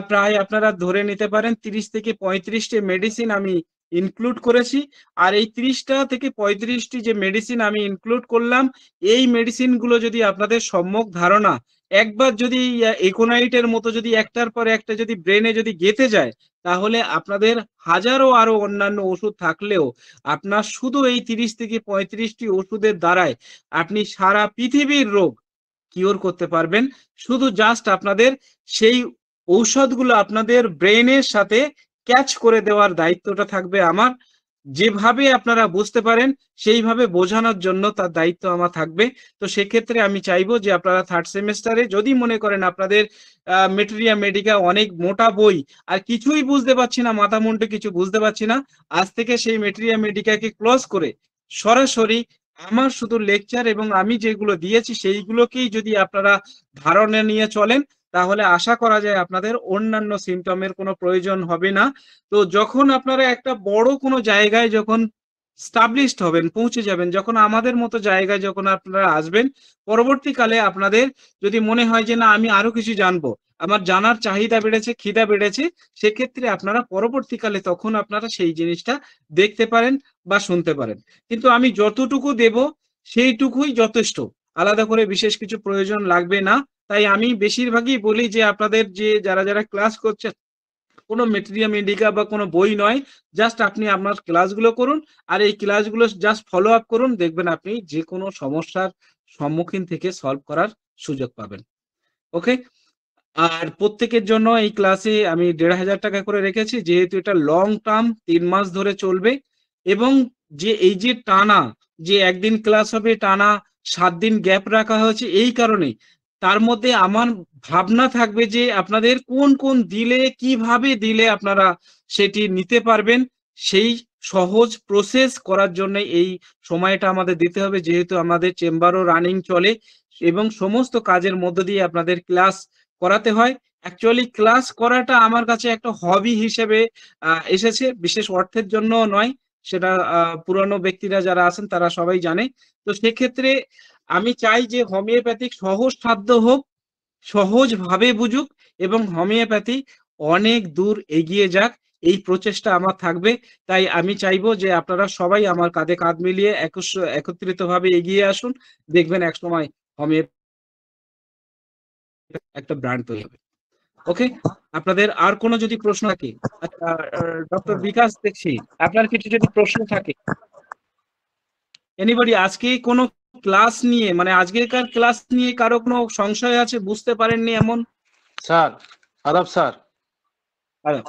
প্রায় আপনারা ধরে নিতে পারেন 30 থেকে 35টি মেডিসিন আমি ইনক্লুড করেছি। আর এই 30টা থেকে 35টি যে মেডিসিন আমি ইনক্লুড করলাম, এই মেডিসিনগুলো যদি আপনাদের সম্যক ধারণা একবার যদি একোনাইটের মতো যদি একটার পর একটা যদি ব্রেনে যদি গেঁথে যায়, তাহলে আপনাদের হাজারো আরো অন্যান্য ওষুধ থাকলেও আপনার শুধু এই 30 থেকে 35টি ওষুধের দ্বারাই আপনি সারা পৃথিবীর রোগ কিওর করতে পারবেন। শুধু জাস্ট আপনাদের সেই ঔষধগুলো আপনাদের ব্রেনের সাথে ক্যাচ করে দেওয়ার দায়িত্বটা থাকবে আমার। যেভাবে আপনারা বুঝতে পারেন সেইভাবে বোঝানোর জন্য তার দায়িত্ব আমার থাকবে। তো সেক্ষেত্রে আমি চাইবো যে আপনারা 3rd সেমিস্টারে যদি মনে করেন আপনাদের মেটেরিয়া মেডিকা অনেক মোটা বই আর কিছুই বুঝতে পারছি না, মাথা মুন্ডে কিছু বুঝতে পারছি না, আজ থেকে সেই মেটেরিয়া মেডিকাকে ক্লোজ করে সরাসরি আমার শুধু লেকচার এবং আমি যেগুলো দিয়েছি সেইগুলোকেই যদি আপনারা ধারণা নিয়ে চলেন, তাহলে আশা করা যায় আপনাদের অন্যান্য সিমটমের কোনো প্রয়োজন হবে না। তো যখন আপনারা একটা বড় কোনো জায়গায় যখন স্টাবলিশড হবেন, পৌঁছে যাবেন, যখন আমাদের মতো জায়গায় যখন আপনারা আসবেন, পরবর্তীকালে আপনাদের যদি মনে হয় যে না আমি আরো কিছু জানবো, আমার জানার চাহিদা বেড়েছে, খিদা বেড়েছে, সেক্ষেত্রে আপনারা পরবর্তীকালে তখন আপনারা সেই জিনিসটা দেখতে পারেন বা শুনতে পারেন। কিন্তু আমি যতটুকু দেব সেইটুকুই যথেষ্ট, আলাদা করে বিশেষ কিছু প্রয়োজন লাগবে না। তাই আমি বেশিরভাগই বলি যে আপনাদের যে যারা যারা ক্লাস করছেন, কোনো মেটেরিয়া মেডিকা বা কোনো বই নয়, জাস্ট আপনি আপনার ক্লাসগুলো করুন আর এই ক্লাসগুলো জাস্ট ফলো আপ করুন, দেখবেন আপনি যে কোনো সমস্যার সম্মুখীন থেকে সলভ করার সুযোগ পাবেন। ওকে, আর প্রত্যেকের জন্য এই ক্লাসে আমি 1500 টাকা করে রেখেছি, যেহেতু এটা লং টার্ম 3 মাস ধরে চলবে। এবং যে এই যে টানা যে একদিন ক্লাস হবে, টানা 7 দিন গ্যাপ রাখা হয়েছে এই কারণে, তার মধ্যে আমার ভাবনা থাকবে যে আপনাদের কোন কোন দিলে কিভাবে দিলে আপনারা সেটি নিতে পারবেন, সেই সহজ প্রসেস করার জন্য এই সময়টা আমাদের দিতে হবে, যেহেতু আমাদের চেম্বারও রানিং চলে এবং সমস্ত কাজের মধ্য দিয়ে আপনাদের ক্লাস করাতে হয়। অ্যাকচুয়ালি ক্লাস করাটা আমার কাছে একটা হবি হিসেবে এসেছে, বিশেষ অর্থের জন্য নয়, সেটা পুরানো ব্যক্তিরা যারা আছেন তারা সবাই জানে। তো সেক্ষেত্রে আমি চাই যে হোমিওপ্যাথিক সহজ সাধ্য হোক, সহজভাবে বুঝুক এবং হোমিওপ্যাথি অনেক দূর এগিয়ে যাক, এই প্রচেষ্টা আমার থাকবে। তাই আমি চাইবো যে আপনারা সবাই আমার কাঁধে কাঁধ মিলিয়ে একত্রিতভাবে এগিয়ে আসুন, দেখবেন একসময় হোমিওপ্যাথি একটা ব্র্যান্ড তৈরি হবে। ওকে, আপনাদের আর কোনো যদি প্রশ্ন থাকে, আচ্ছা ডক্টর বিকাশ দেখছি আপনার কিছু যদি প্রশ্ন থাকে, এনিবডি আজকে কোনো ক্লাস নিয়ে মানে আজকেরকার ক্লাস নিয়ে কারো কোনো সংশয় আছে, বুঝতে পারেননি এমন? স্যার আদাব স্যার। আদাব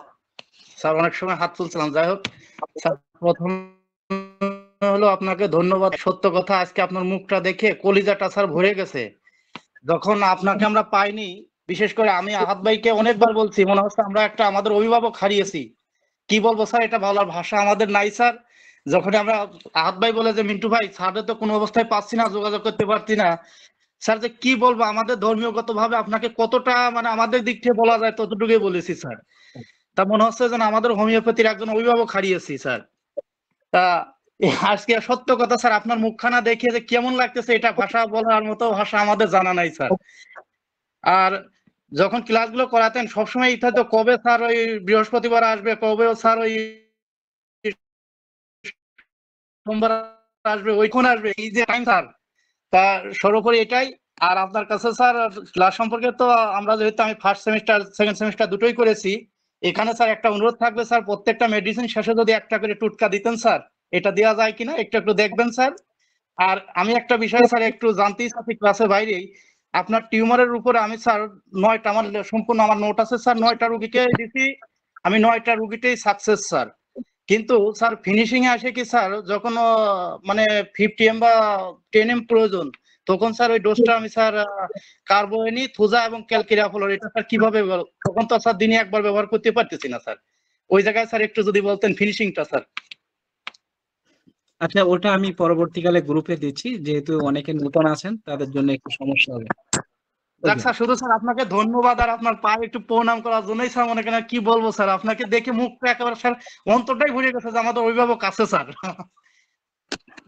স্যার, অনেক সময় হাত তুলছিলাম, যাই হোক স্যার, প্রথম হলো আপনাকে ধন্যবাদ। সত্য কথা, আজকে আপনার মুখটা দেখে কলিজাটা স্যার ভরে গেছে। যখন আপনাকে আমরা পাইনি, বিশেষ করে আমি আহাদ ভাইকে অনেকবার বলছি, মনে হচ্ছে আমরা একটা আমাদের অভিভাবক হারিয়েছি। কি বলবো স্যার, এটা বলার ভাষা আমাদের নাই স্যার। যখন আমরা আহাদ ভাই বলে যে মিন্টু ভাই স্যারের তো কোনো অবস্থায় পাচ্ছি না, যোগাযোগ করতে পারছি না, স্যার যে কি বলবো, আমাদের ধর্মীয়গত ভাবে আপনাকে কতটা মানে আমাদের দিক থেকে বলা যায় ততটুকুই বলেছি স্যার। তা মনে হচ্ছে যেন আমাদের হোমিওপ্যাথির একজন অভিভাবক হারিয়েছি স্যার। তা আজকে সত্য কথা স্যার, আপনার মুখখানা দেখে যে কেমন লাগতেছে, এটা ভাষা বলার মতো ভাষা আমাদের জানা নাই স্যার। আর যখন ক্লাসগুলো করাতেন সবসময় ইচ্ছা তো কবে স্যার ওই বৃহস্পতিবার আসবে, কবে স্যার ওই সোমবার আসবে, ওইখানে আসবে, এই যে টাইম স্যার, তা সর্বোপরি এটাই। আর আপনার কাছে স্যার ক্লাস সম্পর্কে তো আমরা যেহেতু আমি 1st সেমিস্টার 2nd সেমিস্টার দুটোই করেছি, এখানে স্যার একটা অনুরোধ থাকবে স্যার, প্রত্যেকটা মেডিসিন শেষে যদি একটা করে টুটকা দিতেন স্যার, এটা দেওয়া যায় কিনা একটু দেখবেন স্যার। আর আমি একটা বিষয় স্যার একটু জানতেই চাচ্ছি ক্লাসের বাইরেই, আপনার টিউমারের উপরে আমি স্যার 9টা আমার সম্পূর্ণ আমার নোট আছে স্যার, 9টা রুগীকে দিছি, আমি 9টা রুগীতেই সাকসেস স্যার। কিন্তু স্যার ফিনিশিং এ আসে কি স্যার, যখন মানে 50 এম বা 10 এম প্রয়োজন, তখন স্যার ওই ডোজটা আমি স্যার কার্বোয়েনি, থুজা এবং ক্যালকিরাফলোর, এটা স্যার কিভাবে, তখন তো স্যার দিনে একবার ব্যবহার করতে পারতেছি না স্যার। ওই জায়গায় স্যার একটু যদি বলতেন ফিনিশিংটা স্যার। আচ্ছা, ওটা আমি পরবর্তীকালে গ্রুপে দিচ্ছি, যেহেতু অনেকে নতুন আছেন তাদের জন্য একটু সমস্যা হবে। যাক স্যার, শুধু স্যার আপনাকে ধন্যবাদ আর আপনার পায়ে একটু প্রণাম করার জন্যই স্যার, মনে করেন কি বলবো স্যার, আপনাকে দেখে মুখটা একেবারে স্যার অন্তরটাই ভরে গেছে যে আমাদের অভিভাবক আছে স্যার।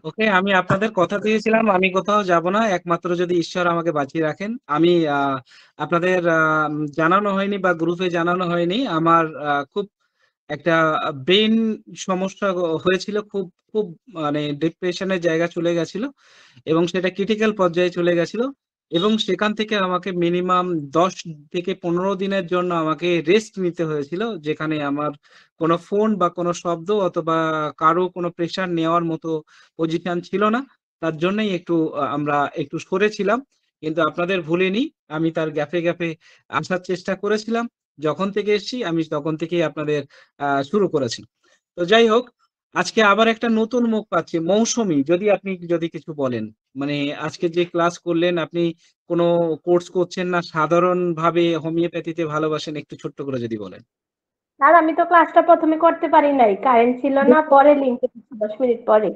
ওকে, আমি আপনাদের কথা দিয়েছিলাম আমি কোথাও যাব না, একমাত্র যদি ঈশ্বর আমাকে বাঁচিয়ে রাখেন। আমি আপনাদের জানানো হয়নি বা গ্রুপে জানানো হয়নি, আমার খুব একটা ব্রেন সমস্যা হয়েছিল, খুব খুব মানে ডিপ্রেশনের জায়গা চলে গেছিল এবং সেটা ক্রিটিক্যাল পর্যায়ে চলে গেছিল এবং সেখান থেকে আমাকে মিনিমাম 10 থেকে 15 দিনের জন্য আমাকে রেস্ট নিতে হয়েছিল, যেখানে আমার কোনো ফোন বা কোনো শব্দ অথবা কারো কোনো প্রেশার নেওয়ার মতো পজিশন ছিল না। তার জন্যই একটু আমরা একটু সরেছিলাম, কিন্তু আপনাদের ভুলিনি। আমি তার গ্যাপে গ্যাপে আসার চেষ্টা করেছিলাম। যখন থেকে এসেছি আমি তখন থেকেই আপনাদের শুরু করেছি। তো যাই হোক, আজকে আবার একটা নতুন মুখ পাচ্ছি, মৌসুমী। যদি কিছু বলেন, মানে আজকে যে ক্লাস করলেন, আপনি কোনো কোর্স করছেন না, সাধারণভাবে হোমিওপ্যাথিতে ভালোবাসেন, একটু ছোট্ট করে যদি বলেন। আর আমি তো ক্লাসটা প্রথমে করতে পারি নাই, কারেন্ট ছিল না, পরে লিংকে 10 মিনিট পরে।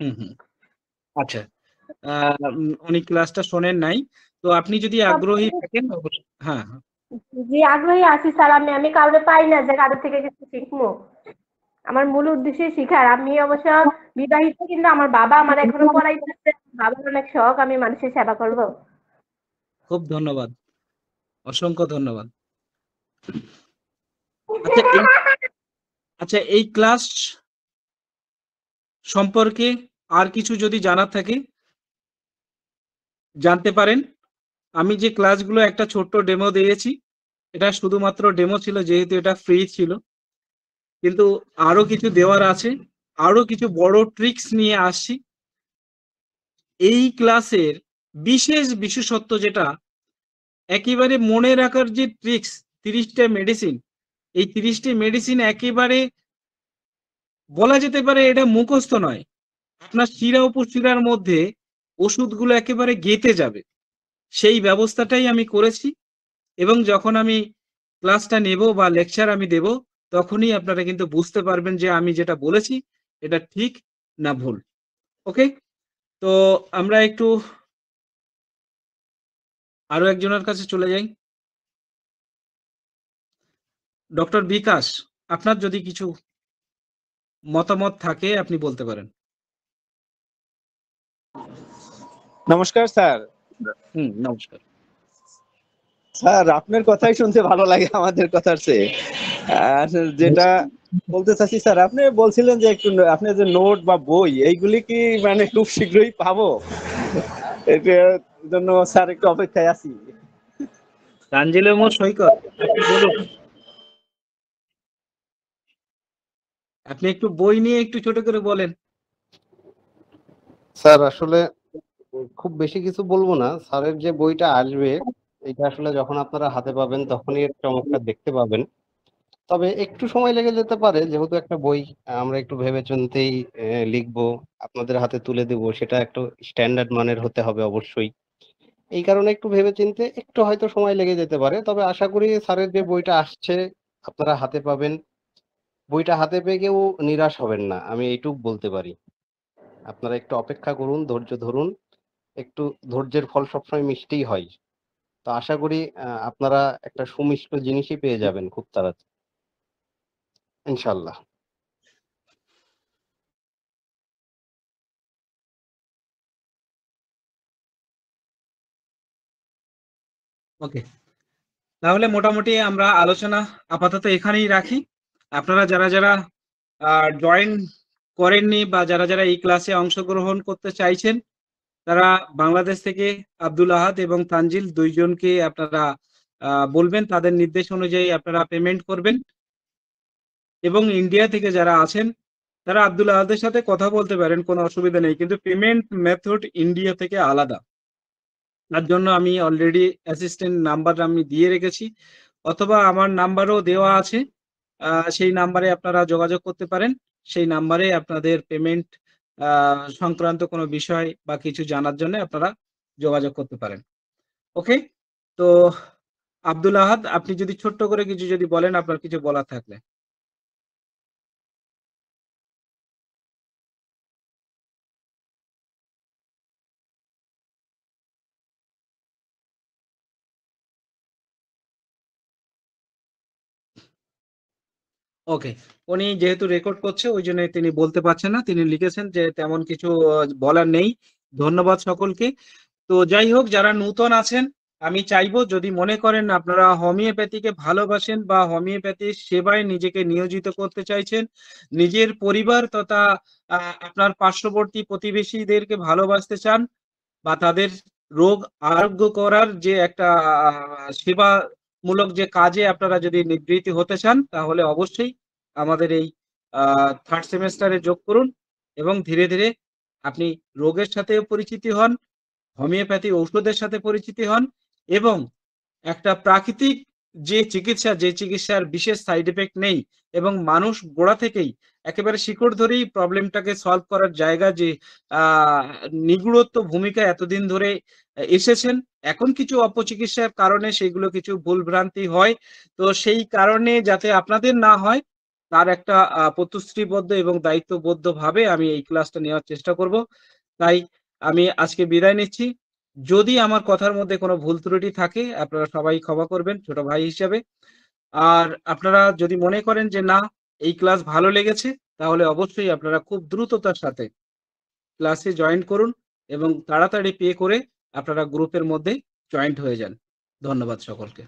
হুম। আচ্ছা, উনি ক্লাসটা শোনেন নাই। তো আপনি যদি আগ্রহী থাকেন হ্যাঁ। জি, আগ্রহী আছি স্যার। আমি কাউকে পাই না যে কারোর থেকে কিছু শিখবো। আমার মূল উদ্দেশ্যই শিখার। আমি অবশ্য বিবাহিত, কিন্তু আমার বাবা আমার এখনো পড়াইতেছে। বাবার অনেক শখ আমি মানুষের সেবা করব। খুব ধন্যবাদ, অসংখ্য ধন্যবাদ। আচ্ছা, এই ক্লাস সম্পর্কে আর কিছু যদি জানার থাকে জানতে পারেন। আমি যে ক্লাসগুলো একটা ছোট্ট ডেমো দিয়েছি, এটা শুধুমাত্র ডেমো ছিল, যেহেতু এটা ফ্রি ছিল, কিন্তু আরো কিছু দেওয়ার আছে, আরো কিছু বড় ট্রিক্স নিয়ে আসছি। এই ক্লাসের বিশেষত্ব যেটা, একেবারে মনে রাখার যে ট্রিক্স, 30টা মেডিসিন, এই 30টি মেডিসিন একেবারে বলা যেতে পারে এটা মুখস্থ নয়। আপনার শিরা উপশিরার মধ্যে ওষুধগুলো একেবারে গেঁথে যাবে, সেই ব্যবস্থাটাই আমি করেছি। এবং যখন আমি ক্লাসটা নেব বা লেকচার আমি দেব, তখনই আপনারা কিন্তু বুঝতে পারবেন যে আমি যেটা বলেছি এটা ঠিক না ভুল। ওকে, তো আমরা একটু আরো একজনের কাছে চলে যাই। ডক্টর বিকাশ, আপনার যদি কিছু মতামত থাকে আপনি বলতে পারেন। নমস্কার স্যার। নমস্কার স্যার, আপনার কথাই শুনতে ভালো লাগে আমাদের কথার চেয়ে। আর যেটা বলতে চাচ্ছি স্যার, আপনি বলছিলেন যে একটু আপনি যে নোট বা বই এইগুলি কি মানে খুব শীঘ্রই পাবো? এটার জন্য স্যার একটু অপেক্ষায় আছি। তানজিল সৈকত, আপনি বলুন। আপনি একটু বই নিয়ে একটু ছোট করে বলেন। স্যার আসলে খুব বেশি কিছু বলবো না। স্যারের যে বইটা আসবে এটা আসলে যখন আপনারা হাতে পাবেন তখনই এর চমৎকার দেখতে পাবেন। তবে একটু সময় লেগে যেতে পারে, যেহেতু একটা বই আমরা একটু ভেবে চিন্তেই লিখবো, আপনাদের হাতে তুলে দেব, সেটা একটু স্ট্যান্ডার্ড মানের হতে হবে অবশ্যই। এই কারণে একটু ভেবে চিন্তে একটু হয়তো সময় লেগে যেতে পারে। তবে আশা করি স্যারের যে বইটা আসছে আপনারা হাতে পাবেন। বইটা হাতে পেয়ে কেউ নিরাশ হবেন না, আমি এইটুক বলতে পারি। আপনারা একটু অপেক্ষা করুন, ধৈর্য ধরুন। একটু ধৈর্যের ফল সবসময় মিষ্টিই হয়। তো আশা করি আপনারা একটা সুমিষ্ট জিনিসই পেয়ে যাবেন খুব তাড়াতাড়ি, ইনশাল্লাহ। ওকে, তাহলে মোটামুটি আমরা আলোচনা আপাতত এখানেই রাখি। আপনারা যারা যারা জয়েন করেননি বা যারা যারা এই ক্লাসে অংশগ্রহণ করতে চাইছেন, তারা বাংলাদেশ থেকে আব্দুল আহাদ এবং তানজিল দুইজনকে আপনারা বলবেন, তাদের নির্দেশ অনুযায়ী আপনারা পেমেন্ট করবেন। এবং ইন্ডিয়া থেকে যারা আছেন তারা আব্দুল আহাদের সাথে কথা বলতে পারেন, কোনো অসুবিধা নেই, কিন্তু পেমেন্ট মেথড ইন্ডিয়া থেকে আলাদা। তার জন্য আমি অলরেডি অ্যাসিস্ট্যান্ট নাম্বার আমি দিয়ে রেখেছি, অথবা আমার নাম্বারও দেওয়া আছে। সেই নাম্বারে আপনারা যোগাযোগ করতে পারেন। সেই নাম্বারে আপনাদের পেমেন্ট সংক্রান্ত কোনো বিষয় বা কিছু জানার জন্য আপনারা যোগাযোগ করতে পারেন। ওকে, তো আব্দুল আহাদ, আপনি যদি ছোট্ট করে কিছু যদি বলেন, আপনার কিছু বলার থাকলে। ওকে, উনি যেহেতু রেকর্ড করছে ওই জন্য তিনি বলতে পারছেন না, তিনি লিখেছেন যে তেমন কিছু বলার নেই। ধন্যবাদ সকলকে। তো যাই হোক, যারা নূতন আছেন আমি চাইবো যদি মনে করেন আপনারা হোমিওপ্যাথিকে ভালোবাসেন বা হোমিওপ্যাথির সেবায় নিজেকে নিয়োজিত করতে চাইছেন, নিজের পরিবার তথা আপনার পার্শ্ববর্তী প্রতিবেশীদেরকে ভালোবাসতে চান বা তাদের রোগ আরোগ্য করার যে একটা সেবামূলক যে কাজে আপনারা যদি নিবৃত্তি হতে চান, তাহলে অবশ্যই আমাদের এই থার্ড সেমেস্টারে যোগ করুন এবং ধীরে ধীরে আপনি রোগের সাথেও পরিচিতি হন, হোমিওপ্যাথি ঔষধের সাথে পরিচিতি হন এবং একটা প্রাকৃতিক যে চিকিৎসার বিশেষ সাইড এফেক্ট নেই এবং মানুষ গোড়া থেকেই একেবারে শিকড় ধরেই প্রবলেমটাকে সলভ করার জায়গা যে নিগুড়ত্ব ভূমিকা এতদিন ধরে এসেছেন। এখন কিছু অপচিকিৎসার কারণে সেগুলো কিছু ভুলভ্রান্তি হয়, তো সেই কারণে যাতে আপনাদের না হয় তার একটা প্রতিশ্রুতিবদ্ধ এবং দায়িত্ববদ্ধ ভাবে আমি এই ক্লাসটা নেওয়ার চেষ্টা করব। তাই আমি আজকে বিদায় নিচ্ছি। যদি আমার কথার মধ্যে কোনো ভুল ত্রুটি থাকে আপনারা সবাই ক্ষমা করবেন ছোট ভাই হিসাবে। আর আপনারা যদি মনে করেন যে না এই ক্লাস ভালো লেগেছে, তাহলে অবশ্যই আপনারা খুব দ্রুততার সাথে ক্লাসে জয়েন করুন এবং তাড়াতাড়ি পে করে আপনারা গ্রুপের মধ্যে জয়েন্ট হয়ে যান। ধন্যবাদ সকলকে।